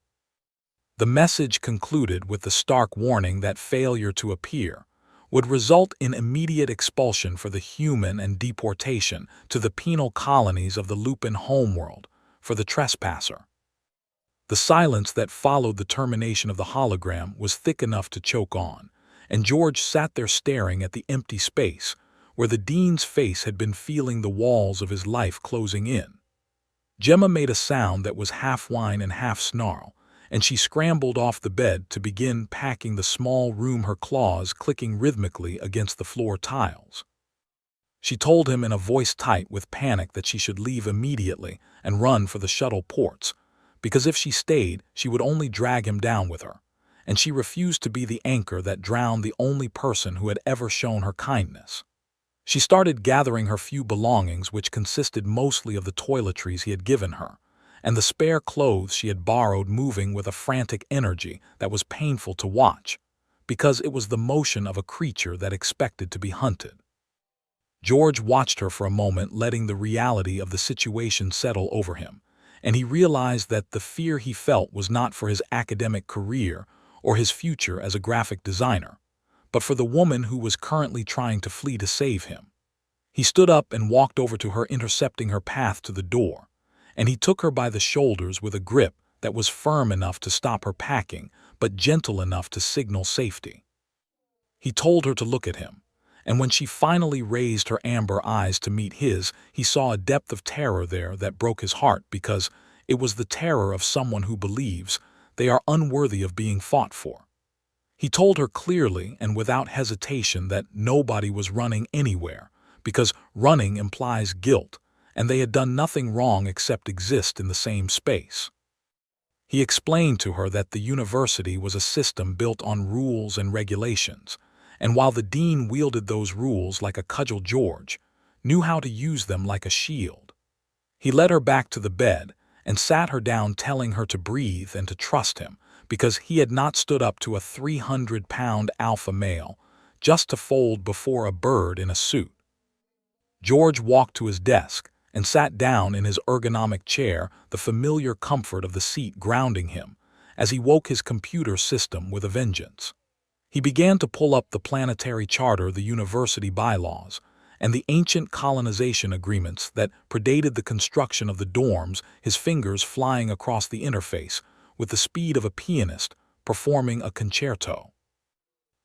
The message concluded with the stark warning that failure to appear would result in immediate expulsion for the human and deportation to the penal colonies of the Lupin homeworld for the trespasser. The silence that followed the termination of the hologram was thick enough to choke on, and George sat there staring at the empty space where the dean's face had been, feeling the walls of his life closing in. Gemma made a sound that was half whine and half snarl, and she scrambled off the bed to begin packing the small room, her claws clicking rhythmically against the floor tiles. She told him in a voice tight with panic that she should leave immediately and run for the shuttle ports, because if she stayed, she would only drag him down with her, and she refused to be the anchor that drowned the only person who had ever shown her kindness. She started gathering her few belongings, which consisted mostly of the toiletries he had given her, and the spare clothes she had borrowed, moving with a frantic energy that was painful to watch, because it was the motion of a creature that expected to be hunted. George watched her for a moment, letting the reality of the situation settle over him, and he realized that the fear he felt was not for his academic career or his future as a graphic designer, but for the woman who was currently trying to flee to save him. He stood up and walked over to her, intercepting her path to the door, and he took her by the shoulders with a grip that was firm enough to stop her packing, but gentle enough to signal safety. He told her to look at him, and when she finally raised her amber eyes to meet his, he saw a depth of terror there that broke his heart, because it was the terror of someone who believes they are unworthy of being fought for. He told her clearly and without hesitation that nobody was running anywhere, because running implies guilt, and they had done nothing wrong except exist in the same space. He explained to her that the university was a system built on rules and regulations, and while the dean wielded those rules like a cudgel, George knew how to use them like a shield. He led her back to the bed and sat her down, telling her to breathe and to trust him, because he had not stood up to a 300-pound alpha male just to fold before a bird in a suit. George walked to his desk and sat down in his ergonomic chair, the familiar comfort of the seat grounding him, as he woke his computer system with a vengeance. He began to pull up the planetary charter, the university bylaws, and the ancient colonization agreements that predated the construction of the dorms, his fingers flying across the interface with the speed of a pianist performing a concerto.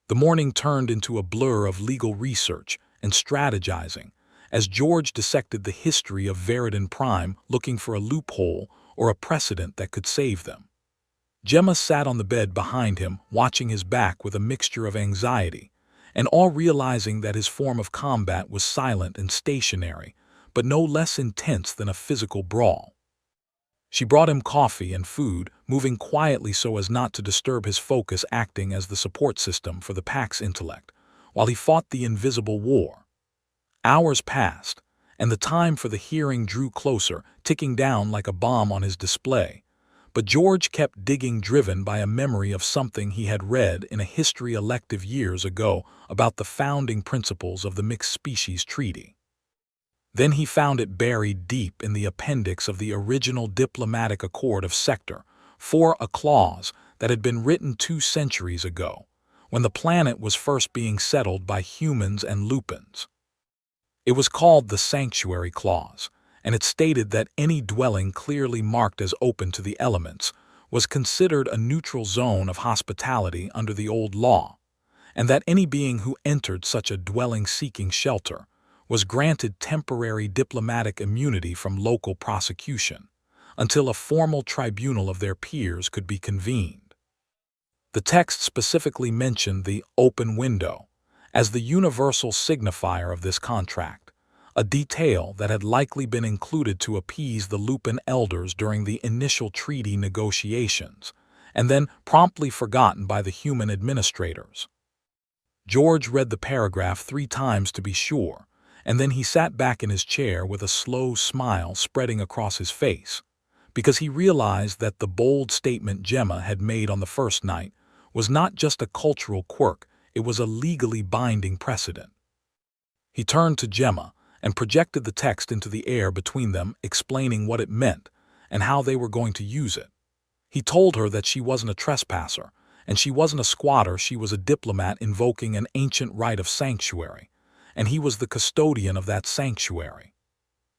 The morning turned into a blur of legal research and strategizing, as George dissected the history of Veridin Prime, looking for a loophole or a precedent that could save them. Gemma sat on the bed behind him, watching his back with a mixture of anxiety, and all realizing that his form of combat was silent and stationary, but no less intense than a physical brawl. She brought him coffee and food, moving quietly so as not to disturb his focus, acting as the support system for the pack's intellect, while he fought the invisible war. Hours passed, and the time for the hearing drew closer, ticking down like a bomb on his display. But George kept digging, driven by a memory of something he had read in a history elective years ago about the founding principles of the Mixed Species Treaty. Then he found it buried deep in the appendix of the original diplomatic accord of Sector 4, a clause that had been written 2 centuries ago, when the planet was first being settled by humans and lupins. It was called the Sanctuary Clause, and it stated that any dwelling clearly marked as open to the elements was considered a neutral zone of hospitality under the old law, and that any being who entered such a dwelling seeking shelter was granted temporary diplomatic immunity from local prosecution until a formal tribunal of their peers could be convened. The text specifically mentioned the open window as the universal signifier of this contract, a detail that had likely been included to appease the Lupin elders during the initial treaty negotiations, and then promptly forgotten by the human administrators. George read the paragraph 3 times to be sure, and then he sat back in his chair with a slow smile spreading across his face, because he realized that the bold statement Gemma had made on the first night was not just a cultural quirk, it was a legally binding precedent. He turned to Gemma and projected the text into the air between them, explaining what it meant and how they were going to use it. He told her that she wasn't a trespasser, and she wasn't a squatter, she was a diplomat invoking an ancient right of sanctuary, and he was the custodian of that sanctuary.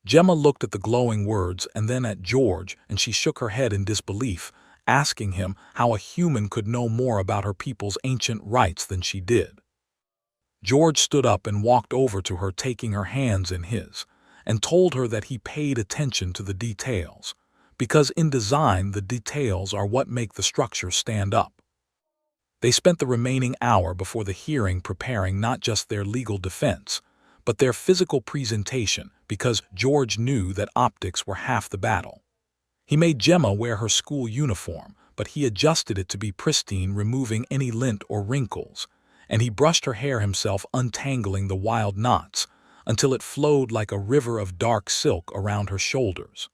Gemma looked at the glowing words and then at George, and she shook her head in disbelief, asking him how a human could know more about her people's ancient rights than she did. George stood up and walked over to her, taking her hands in his, and told her that he paid attention to the details, because in design the details are what make the structure stand up. They spent the remaining hour before the hearing preparing not just their legal defense, but their physical presentation, because George knew that optics were half the battle. He made Gemma wear her school uniform, but he adjusted it to be pristine, removing any lint or wrinkles, and he brushed her hair himself, untangling the wild knots until it flowed like a river of dark silk around her shoulders.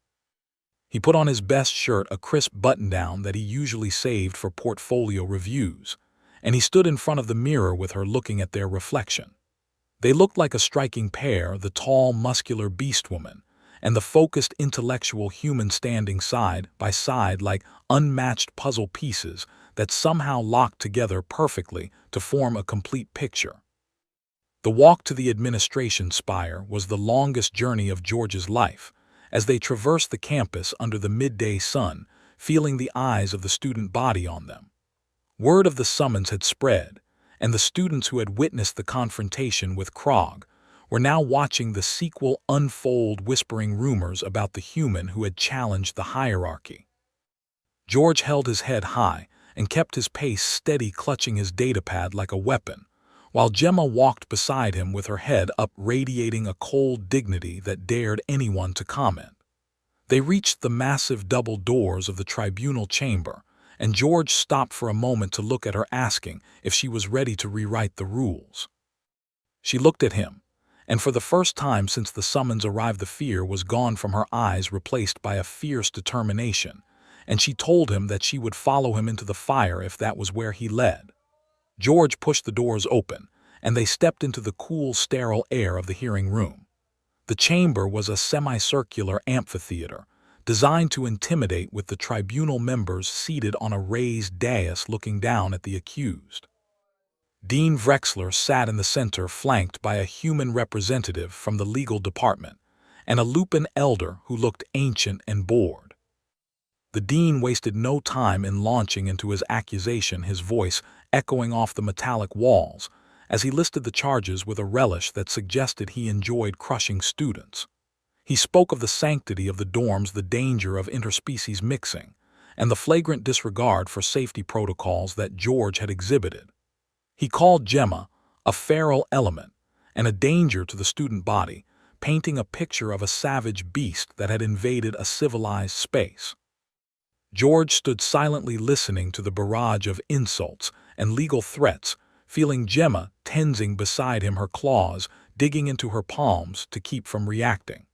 He put on his best shirt, a crisp button-down that he usually saved for portfolio reviews, and he stood in front of the mirror with her, looking at their reflection. They looked like a striking pair, the tall, muscular beast woman and the focused, intellectual human, standing side by side like unmatched puzzle pieces that somehow locked together perfectly to form a complete picture. The walk to the administration spire was the longest journey of George's life, as they traversed the campus under the midday sun, feeling the eyes of the student body on them. Word of the summons had spread, and the students who had witnessed the confrontation with Krog were now watching the sequel unfold, whispering rumors about the human who had challenged the hierarchy. George held his head high and kept his pace steady, clutching his datapad like a weapon, while Gemma walked beside him with her head up, radiating a cold dignity that dared anyone to comment. They reached the massive double doors of the tribunal chamber, and George stopped for a moment to look at her, asking if she was ready to rewrite the rules. She looked at him, and for the first time since the summons arrived, the fear was gone from her eyes, replaced by a fierce determination, and she told him that she would follow him into the fire if that was where he led. George pushed the doors open, and they stepped into the cool, sterile air of the hearing room. The chamber was a semicircular amphitheater, designed to intimidate, with the tribunal members seated on a raised dais looking down at the accused. Dean Vrexler sat in the center, flanked by a human representative from the legal department and a Lupin elder who looked ancient and bored. The dean wasted no time in launching into his accusation, his voice echoing off the metallic walls as he listed the charges with a relish that suggested he enjoyed crushing students. He spoke of the sanctity of the dorms, the danger of interspecies mixing, and the flagrant disregard for safety protocols that George had exhibited. He called Gemma a feral element and a danger to the student body, painting a picture of a savage beast that had invaded a civilized space. George stood silently listening to the barrage of insults and legal threats, feeling Gemma tensing beside him, her claws digging into her palms to keep from reacting.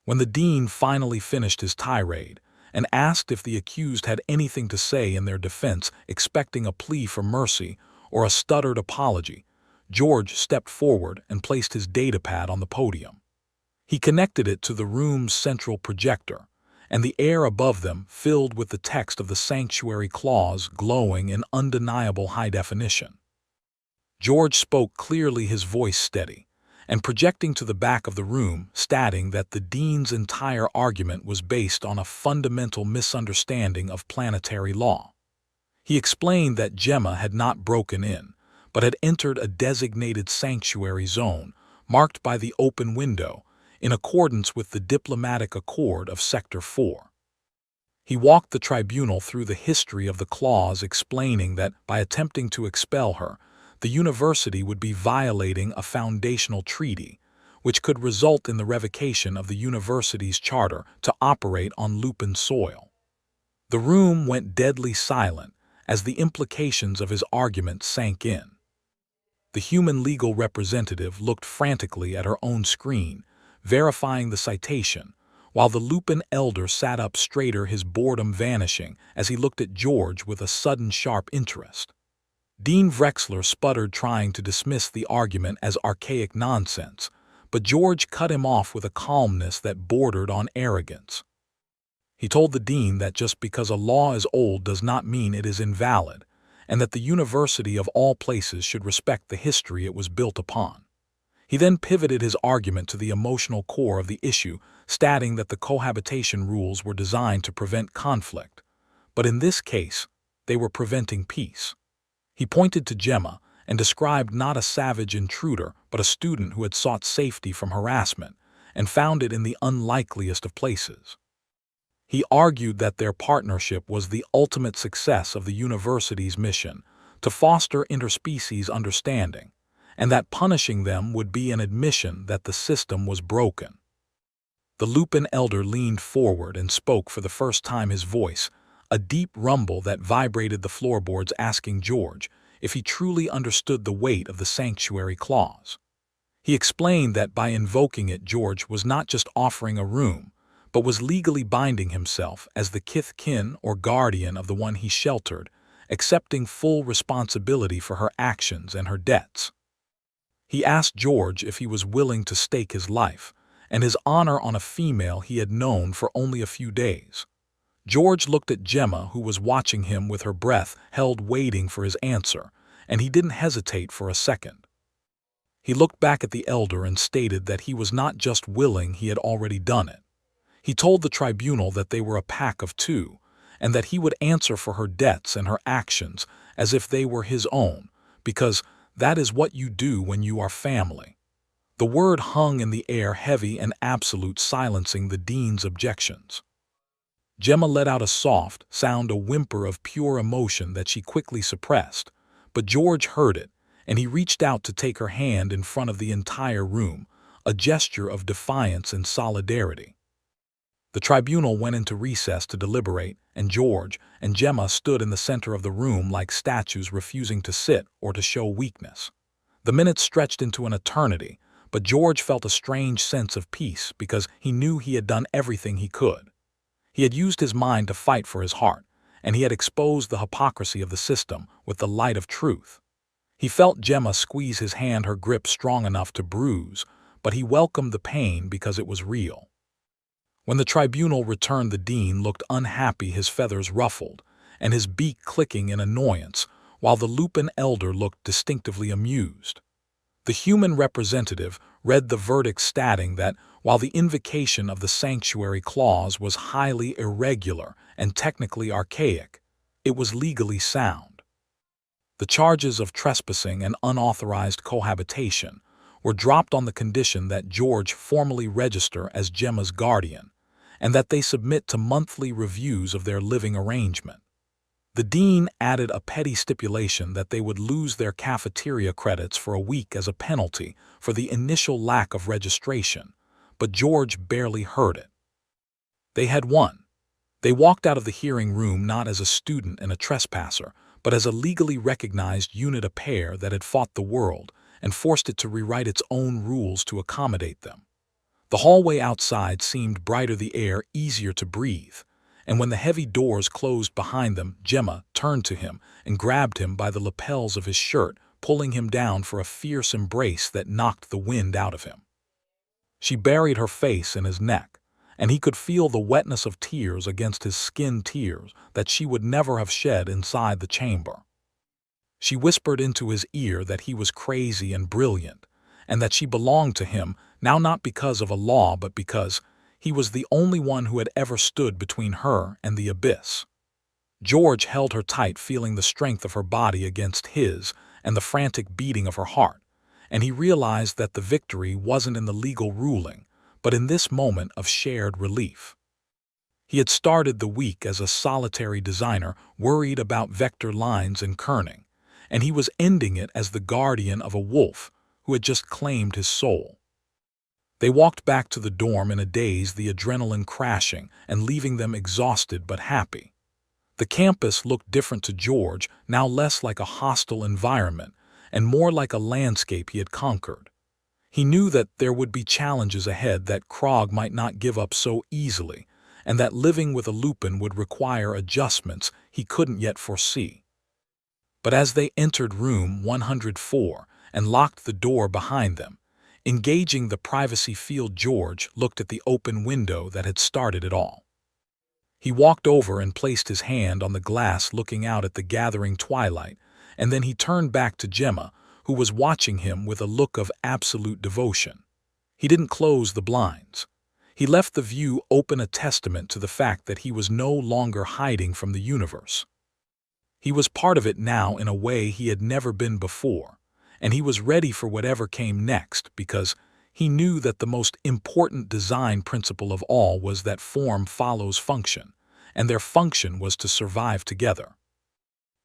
When the dean finally finished his tirade and asked if the accused had anything to say in their defense, expecting a plea for mercy or a stuttered apology, George stepped forward and placed his datapad on the podium. He connected it to the room's central projector, and the air above them filled with the text of the sanctuary clause glowing in undeniable high definition. George spoke clearly, his voice steady, and projecting to the back of the room, stating that the dean's entire argument was based on a fundamental misunderstanding of planetary law. He explained that Gemma had not broken in, but had entered a designated sanctuary zone, marked by the open window, in accordance with the diplomatic accord of Sector 4. He walked the tribunal through the history of the clause, explaining that by attempting to expel her, the university would be violating a foundational treaty, which could result in the revocation of the university's charter to operate on Lupin soil. The room went deadly silent as the implications of his argument sank in. The human legal representative looked frantically at her own screen, verifying the citation, while the Lupin elder sat up straighter, his boredom vanishing as he looked at George with a sudden sharp interest. Dean Vrexler sputtered, trying to dismiss the argument as archaic nonsense, but George cut him off with a calmness that bordered on arrogance. He told the dean that just because a law is old does not mean it is invalid, and that the university of all places should respect the history it was built upon. He then pivoted his argument to the emotional core of the issue, stating that the cohabitation rules were designed to prevent conflict, but in this case, they were preventing peace. He pointed to Gemma and described not a savage intruder, but a student who had sought safety from harassment and found it in the unlikeliest of places. He argued that their partnership was the ultimate success of the university's mission to foster interspecies understanding, and that punishing them would be an admission that the system was broken. The Lupin elder leaned forward and spoke for the first time, his voice a deep rumble that vibrated the floorboards, asking George if he truly understood the weight of the sanctuary clause. He explained that by invoking it, George was not just offering a room, but was legally binding himself as the kith-kin or guardian of the one he sheltered, accepting full responsibility for her actions and her debts. He asked George if he was willing to stake his life and his honor on a female he had known for only a few days. George looked at Gemma, who was watching him with her breath held, waiting for his answer, and he didn't hesitate for a second. He looked back at the elder and stated that he was not just willing, he had already done it. He told the tribunal that they were a pack of two, and that he would answer for her debts and her actions as if they were his own, because that is what you do when you are family. The word hung in the air, heavy and absolute, silencing the dean's objections. Gemma let out a soft sound, a whimper of pure emotion that she quickly suppressed, but George heard it, and he reached out to take her hand in front of the entire room, a gesture of defiance and solidarity. The tribunal went into recess to deliberate, and George and Gemma stood in the center of the room like statues, refusing to sit or to show weakness. The minutes stretched into an eternity, but George felt a strange sense of peace because he knew he had done everything he could. He had used his mind to fight for his heart, and he had exposed the hypocrisy of the system with the light of truth. He felt Gemma squeeze his hand, her grip strong enough to bruise, but he welcomed the pain because it was real. When the tribunal returned, the dean looked unhappy, his feathers ruffled, and his beak clicking in annoyance, while the Lupin elder looked distinctively amused. The human representative read the verdict, stating that while the invocation of the sanctuary clause was highly irregular and technically archaic, it was legally sound. The charges of trespassing and unauthorized cohabitation were dropped on the condition that George formally register as Gemma's guardian, and that they submit to monthly reviews of their living arrangement. The dean added a petty stipulation that they would lose their cafeteria credits for a week as a penalty for the initial lack of registration, but George barely heard it. They had won. They walked out of the hearing room not as a student and a trespasser, but as a legally recognized unit a pair that had fought the world and forced it to rewrite its own rules to accommodate them. The hallway outside seemed brighter, the air easier to breathe, and when the heavy doors closed behind them, Gemma turned to him and grabbed him by the lapels of his shirt, pulling him down for a fierce embrace that knocked the wind out of him. She buried her face in his neck, and he could feel the wetness of tears against his skin, tears that she would never have shed inside the chamber. She whispered into his ear that he was crazy and brilliant, and that she belonged to him, now not because of a law but because he was the only one who had ever stood between her and the abyss. George held her tight, feeling the strength of her body against his and the frantic beating of her heart, and he realized that the victory wasn't in the legal ruling, but in this moment of shared relief. He had started the week as a solitary designer, worried about vector lines and kerning, and he was ending it as the guardian of a wolf who had just claimed his soul. They walked back to the dorm in a daze, the adrenaline crashing and leaving them exhausted but happy. The campus looked different to George, now less like a hostile environment and more like a landscape he had conquered. He knew that there would be challenges ahead, that Krog might not give up so easily, and that living with a Lupin would require adjustments he couldn't yet foresee. But as they entered room 104 and locked the door behind them, engaging the privacy field, George looked at the open window that had started it all. He walked over and placed his hand on the glass, looking out at the gathering twilight, and then he turned back to Gemma, who was watching him with a look of absolute devotion. He didn't close the blinds. He left the view open, a testament to the fact that he was no longer hiding from the universe. He was part of it now in a way he had never been before, and he was ready for whatever came next, because he knew that the most important design principle of all was that form follows function, and their function was to survive together.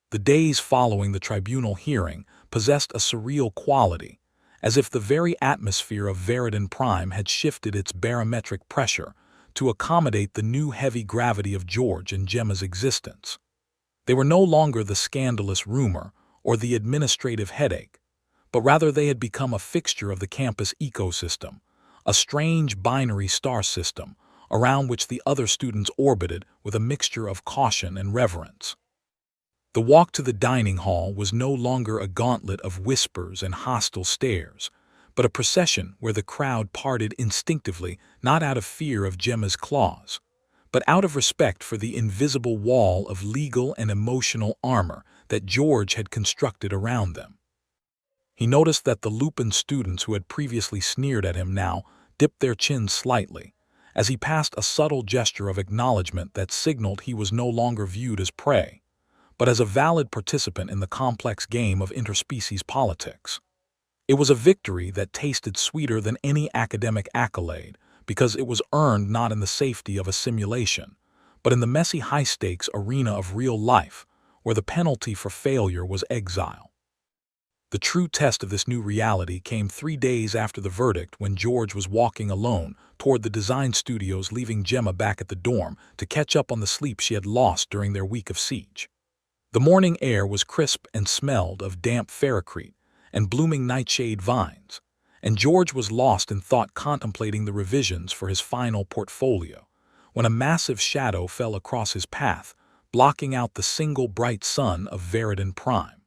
The days following the tribunal hearing possessed a surreal quality, as if the very atmosphere of Veridan Prime had shifted its barometric pressure to accommodate the new heavy gravity of George and Gemma's existence. They were no longer the scandalous rumor or the administrative headache, but rather they had become a fixture of the campus ecosystem, a strange binary star system around which the other students orbited with a mixture of caution and reverence. The walk to the dining hall was no longer a gauntlet of whispers and hostile stares, but a procession where the crowd parted instinctively, not out of fear of Gemma's claws, but out of respect for the invisible wall of legal and emotional armor that George had constructed around them. He noticed that the Lupin students who had previously sneered at him now dipped their chins slightly, as he passed, a subtle gesture of acknowledgement that signaled he was no longer viewed as prey, but as a valid participant in the complex game of interspecies politics. It was a victory that tasted sweeter than any academic accolade, because it was earned not in the safety of a simulation, but in the messy high-stakes arena of real life, where the penalty for failure was exile. The true test of this new reality came 3 days after the verdict, when George was walking alone toward the design studios, leaving Gemma back at the dorm to catch up on the sleep she had lost during their week of siege. The morning air was crisp and smelled of damp ferrocrete and blooming nightshade vines, and George was lost in thought, contemplating the revisions for his final portfolio, when a massive shadow fell across his path, blocking out the single bright sun of Veridan Prime.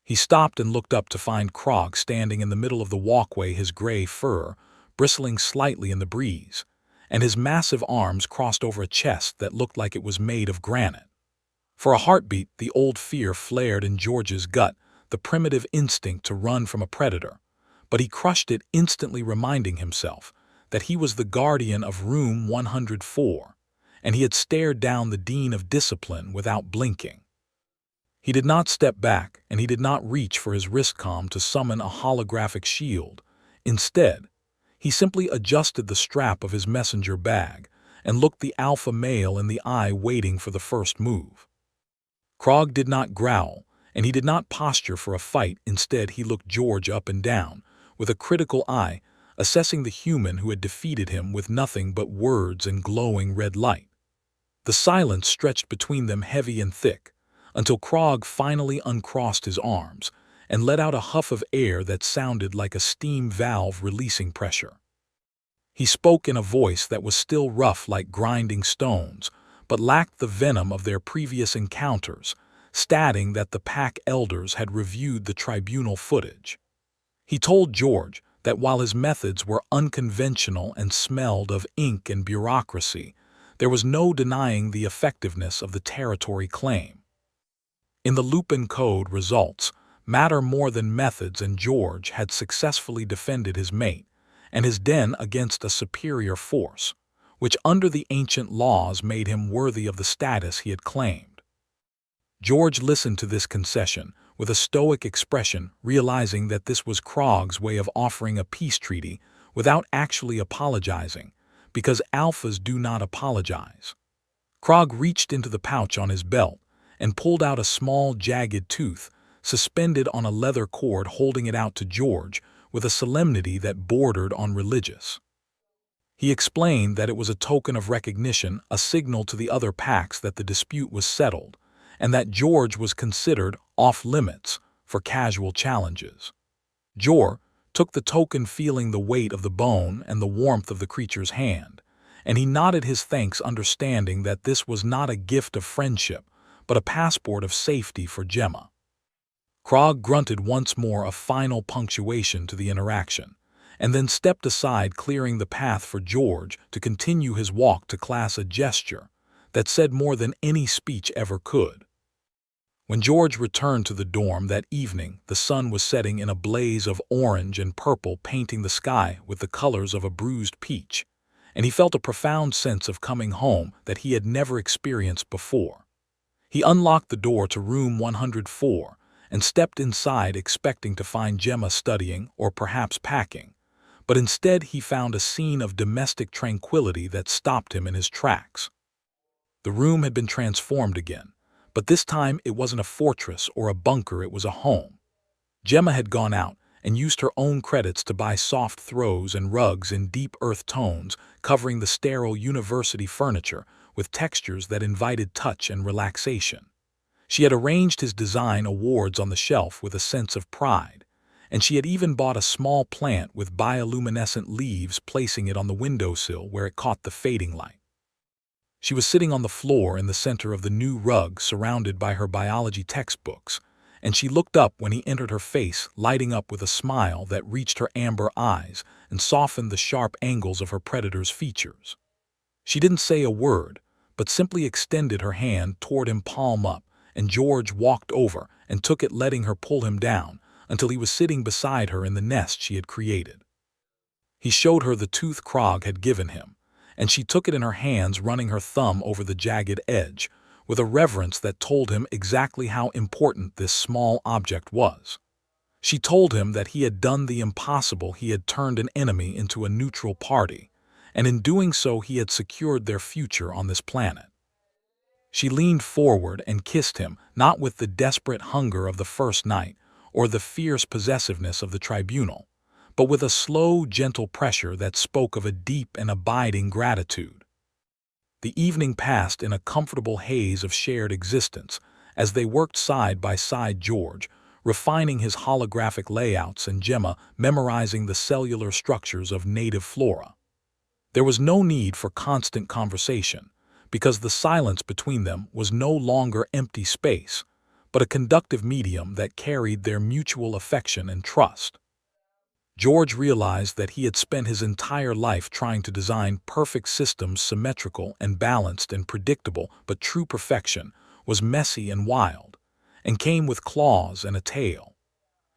He stopped and looked up to find Krog standing in the middle of the walkway, his gray fur bristling slightly in the breeze, and his massive arms crossed over a chest that looked like it was made of granite. For a heartbeat, the old fear flared in George's gut, the primitive instinct to run from a predator, but he crushed it, instantly reminding himself that he was the guardian of room 104, and he had stared down the dean of discipline without blinking. He did not step back, and he did not reach for his wristcom to summon a holographic shield. Instead, he simply adjusted the strap of his messenger bag and looked the alpha male in the eye, waiting for the first move. Krog did not growl, and he did not posture for a fight. Instead, he looked George up and down, with a critical eye, assessing the human who had defeated him with nothing but words and glowing red light. The silence stretched between them heavy and thick, until Krog finally uncrossed his arms and let out a huff of air that sounded like a steam valve releasing pressure. He spoke in a voice that was still rough like grinding stones, but lacked the venom of their previous encounters, stating that the pack elders had reviewed the tribunal footage. He told George that while his methods were unconventional and smelled of ink and bureaucracy, there was no denying the effectiveness of the territory claim. In the Lupin Code results matter more than methods, and George had successfully defended his mate and his den against a superior force, which under the ancient laws made him worthy of the status he had claimed. George listened to this concession with a stoic expression, realizing that this was Krog's way of offering a peace treaty without actually apologizing, because alphas do not apologize. Krog reached into the pouch on his belt and pulled out a small jagged tooth, suspended on a leather cord, holding it out to George with a solemnity that bordered on religious. He explained that it was a token of recognition, a signal to the other packs that the dispute was settled, and that George was considered off-limits for casual challenges. George took the token, feeling the weight of the bone and the warmth of the creature's hand, and he nodded his thanks, understanding that this was not a gift of friendship, but a passport of safety for Gemma. Krog grunted once more, a final punctuation to the interaction, and then stepped aside, clearing the path for George to continue his walk to class, a gesture that said more than any speech ever could. When George returned to the dorm that evening, the sun was setting in a blaze of orange and purple, painting the sky with the colors of a bruised peach, and he felt a profound sense of coming home that he had never experienced before. He unlocked the door to room 104 and stepped inside, expecting to find Gemma studying or perhaps packing, but instead he found a scene of domestic tranquility that stopped him in his tracks. The room had been transformed again, but this time it wasn't a fortress or a bunker, it was a home. Gemma had gone out and used her own credits to buy soft throws and rugs in deep earth tones, covering the sterile university furniture with textures that invited touch and relaxation. She had arranged his design awards on the shelf with a sense of pride, and she had even bought a small plant with bioluminescent leaves, placing it on the windowsill where it caught the fading light. She was sitting on the floor in the center of the new rug, surrounded by her biology textbooks, and she looked up when he entered, her face lighting up with a smile that reached her amber eyes and softened the sharp angles of her predator's features. She didn't say a word, but simply extended her hand toward him, palm up, and George walked over and took it, letting her pull him down until he was sitting beside her in the nest she had created. He showed her the tooth Krog had given him, and she took it in her hands, running her thumb over the jagged edge, with a reverence that told him exactly how important this small object was. She told him that he had done the impossible, he had turned an enemy into a neutral party, and in doing so he had secured their future on this planet. She leaned forward and kissed him, not with the desperate hunger of the first night or the fierce possessiveness of the tribunal, but with a slow, gentle pressure that spoke of a deep and abiding gratitude. The evening passed in a comfortable haze of shared existence as they worked side by side, George refining his holographic layouts and Gemma memorizing the cellular structures of native flora. There was no need for constant conversation, because the silence between them was no longer empty space, but a conductive medium that carried their mutual affection and trust. George realized that he had spent his entire life trying to design perfect systems, symmetrical and balanced and predictable, but true perfection was messy and wild, and came with claws and a tail.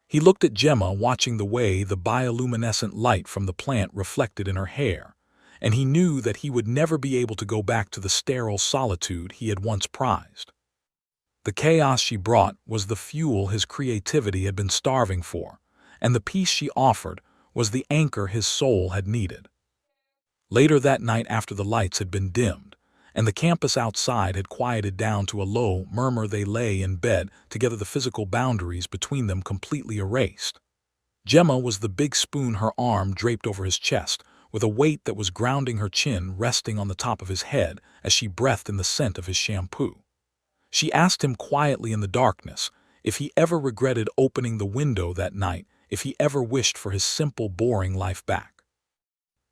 He looked at Gemma, watching the way the bioluminescent light from the plant reflected in her hair, and he knew that he would never be able to go back to the sterile solitude he had once prized. The chaos she brought was the fuel his creativity had been starving for, and the peace she offered was the anchor his soul had needed. Later that night, after the lights had been dimmed, and the campus outside had quieted down to a low murmur, they lay in bed together, the physical boundaries between them completely erased. Gemma was the big spoon, her arm draped over his chest, with a weight that was grounding her chin resting on the top of his head as she breathed in the scent of his shampoo. She asked him quietly in the darkness if he ever regretted opening the window that night, if he ever wished for his simple, boring life back.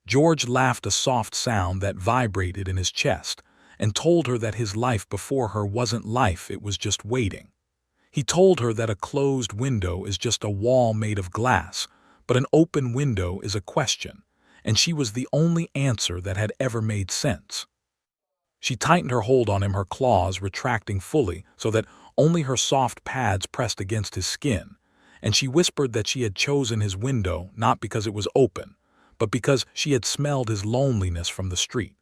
George laughed, a soft sound that vibrated in his chest, and told her that his life before her wasn't life, it was just waiting. He told her that a closed window is just a wall made of glass, but an open window is a question, and she was the only answer that had ever made sense. She tightened her hold on him, her claws retracting fully so that only her soft pads pressed against his skin, and she whispered that she had chosen his window not because it was open, but because she had smelled his loneliness from the street.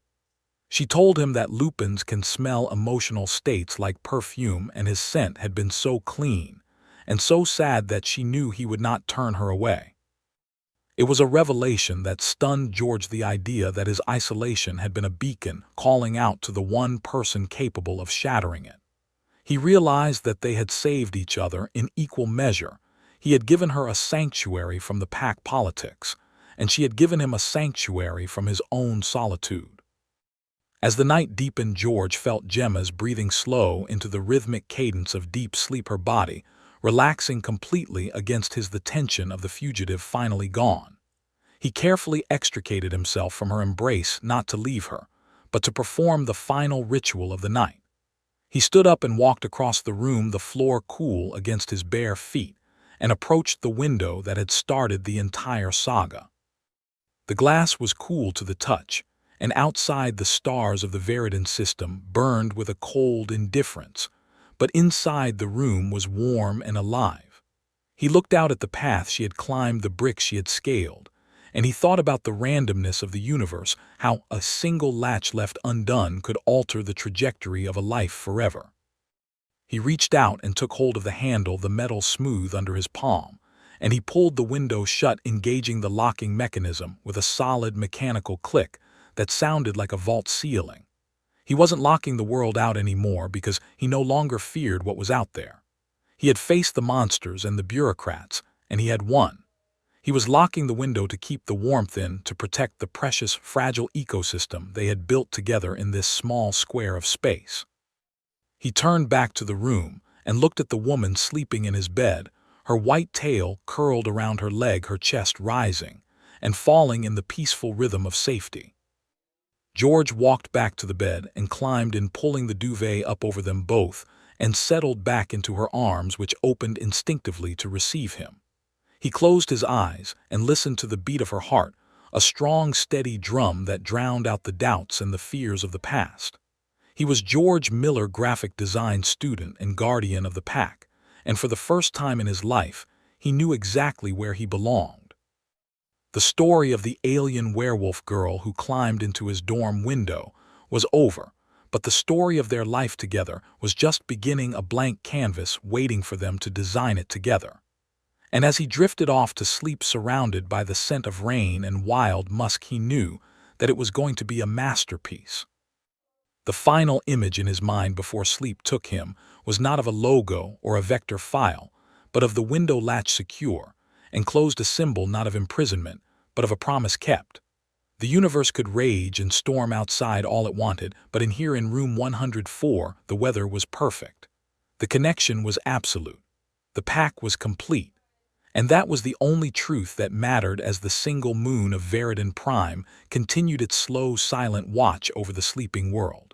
She told him that lupins can smell emotional states like perfume, and his scent had been so clean and so sad that she knew he would not turn her away. It was a revelation that stunned George, the idea that his isolation had been a beacon calling out to the one person capable of shattering it. He realized that they had saved each other in equal measure. He had given her a sanctuary from the pack politics, and she had given him a sanctuary from his own solitude. As the night deepened, George felt Gemma's breathing slow into the rhythmic cadence of deep sleep, her body relaxing completely against his, the tension of the fugitive finally gone. He carefully extricated himself from her embrace, not to leave her, but to perform the final ritual of the night. He stood up and walked across the room, the floor cool against his bare feet, and approached the window that had started the entire saga. The glass was cool to the touch, and outside the stars of the Veridan system burned with a cold indifference, but inside the room was warm and alive. He looked out at the path she had climbed, the bricks she had scaled, and he thought about the randomness of the universe, how a single latch left undone could alter the trajectory of a life forever. He reached out and took hold of the handle, the metal smooth under his palm, and he pulled the window shut, engaging the locking mechanism with a solid mechanical click that sounded like a vault ceiling. He wasn't locking the world out anymore because he no longer feared what was out there. He had faced the monsters and the bureaucrats, and he had won. He was locking the window to keep the warmth in, to protect the precious, fragile ecosystem they had built together in this small square of space. He turned back to the room and looked at the woman sleeping in his bed, her white tail curled around her leg, her chest rising and falling in the peaceful rhythm of safety. George walked back to the bed and climbed in, pulling the duvet up over them both, and settled back into her arms, which opened instinctively to receive him. He closed his eyes and listened to the beat of her heart, a strong, steady drum that drowned out the doubts and the fears of the past. He was George Miller, graphic design student and guardian of the pack, and for the first time in his life, he knew exactly where he belonged. The story of the alien werewolf girl who climbed into his dorm window was over, but the story of their life together was just beginning, a blank canvas waiting for them to design it together. And as he drifted off to sleep, surrounded by the scent of rain and wild musk, he knew that it was going to be a masterpiece. The final image in his mind before sleep took him was not of a logo or a vector file, but of the window latch secure, enclosed, a symbol not of imprisonment, but of a promise kept. The universe could rage and storm outside all it wanted, but in here, in room 104, the weather was perfect. The connection was absolute. The pack was complete. And that was the only truth that mattered as the single moon of Veridan Prime continued its slow, silent watch over the sleeping world.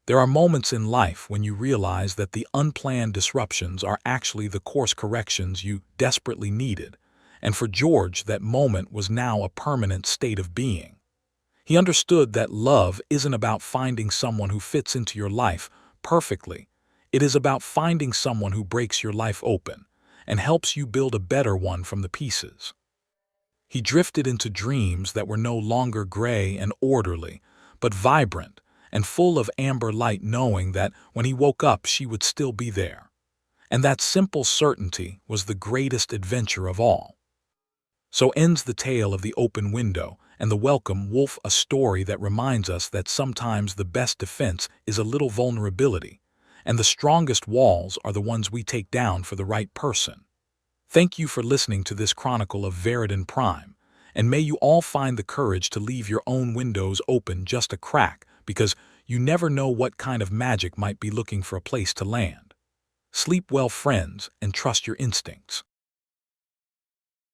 There are moments in life when you realize that the unplanned disruptions are actually the course corrections you desperately needed, and for George that moment was now a permanent state of being. He understood that love isn't about finding someone who fits into your life perfectly. It is about finding someone who breaks your life open and helps you build a better one from the pieces. He drifted into dreams that were no longer gray and orderly, but vibrant, and full of amber light, knowing that when he woke up she would still be there. And that simple certainty was the greatest adventure of all. So ends the tale of the open window and the welcome wolf, a story that reminds us that sometimes the best defense is a little vulnerability, and the strongest walls are the ones we take down for the right person. Thank you for listening to this chronicle of Veridon Prime, and may you all find the courage to leave your own windows open just a crack, because you never know what kind of magic might be looking for a place to land. Sleep well, friends, and trust your instincts.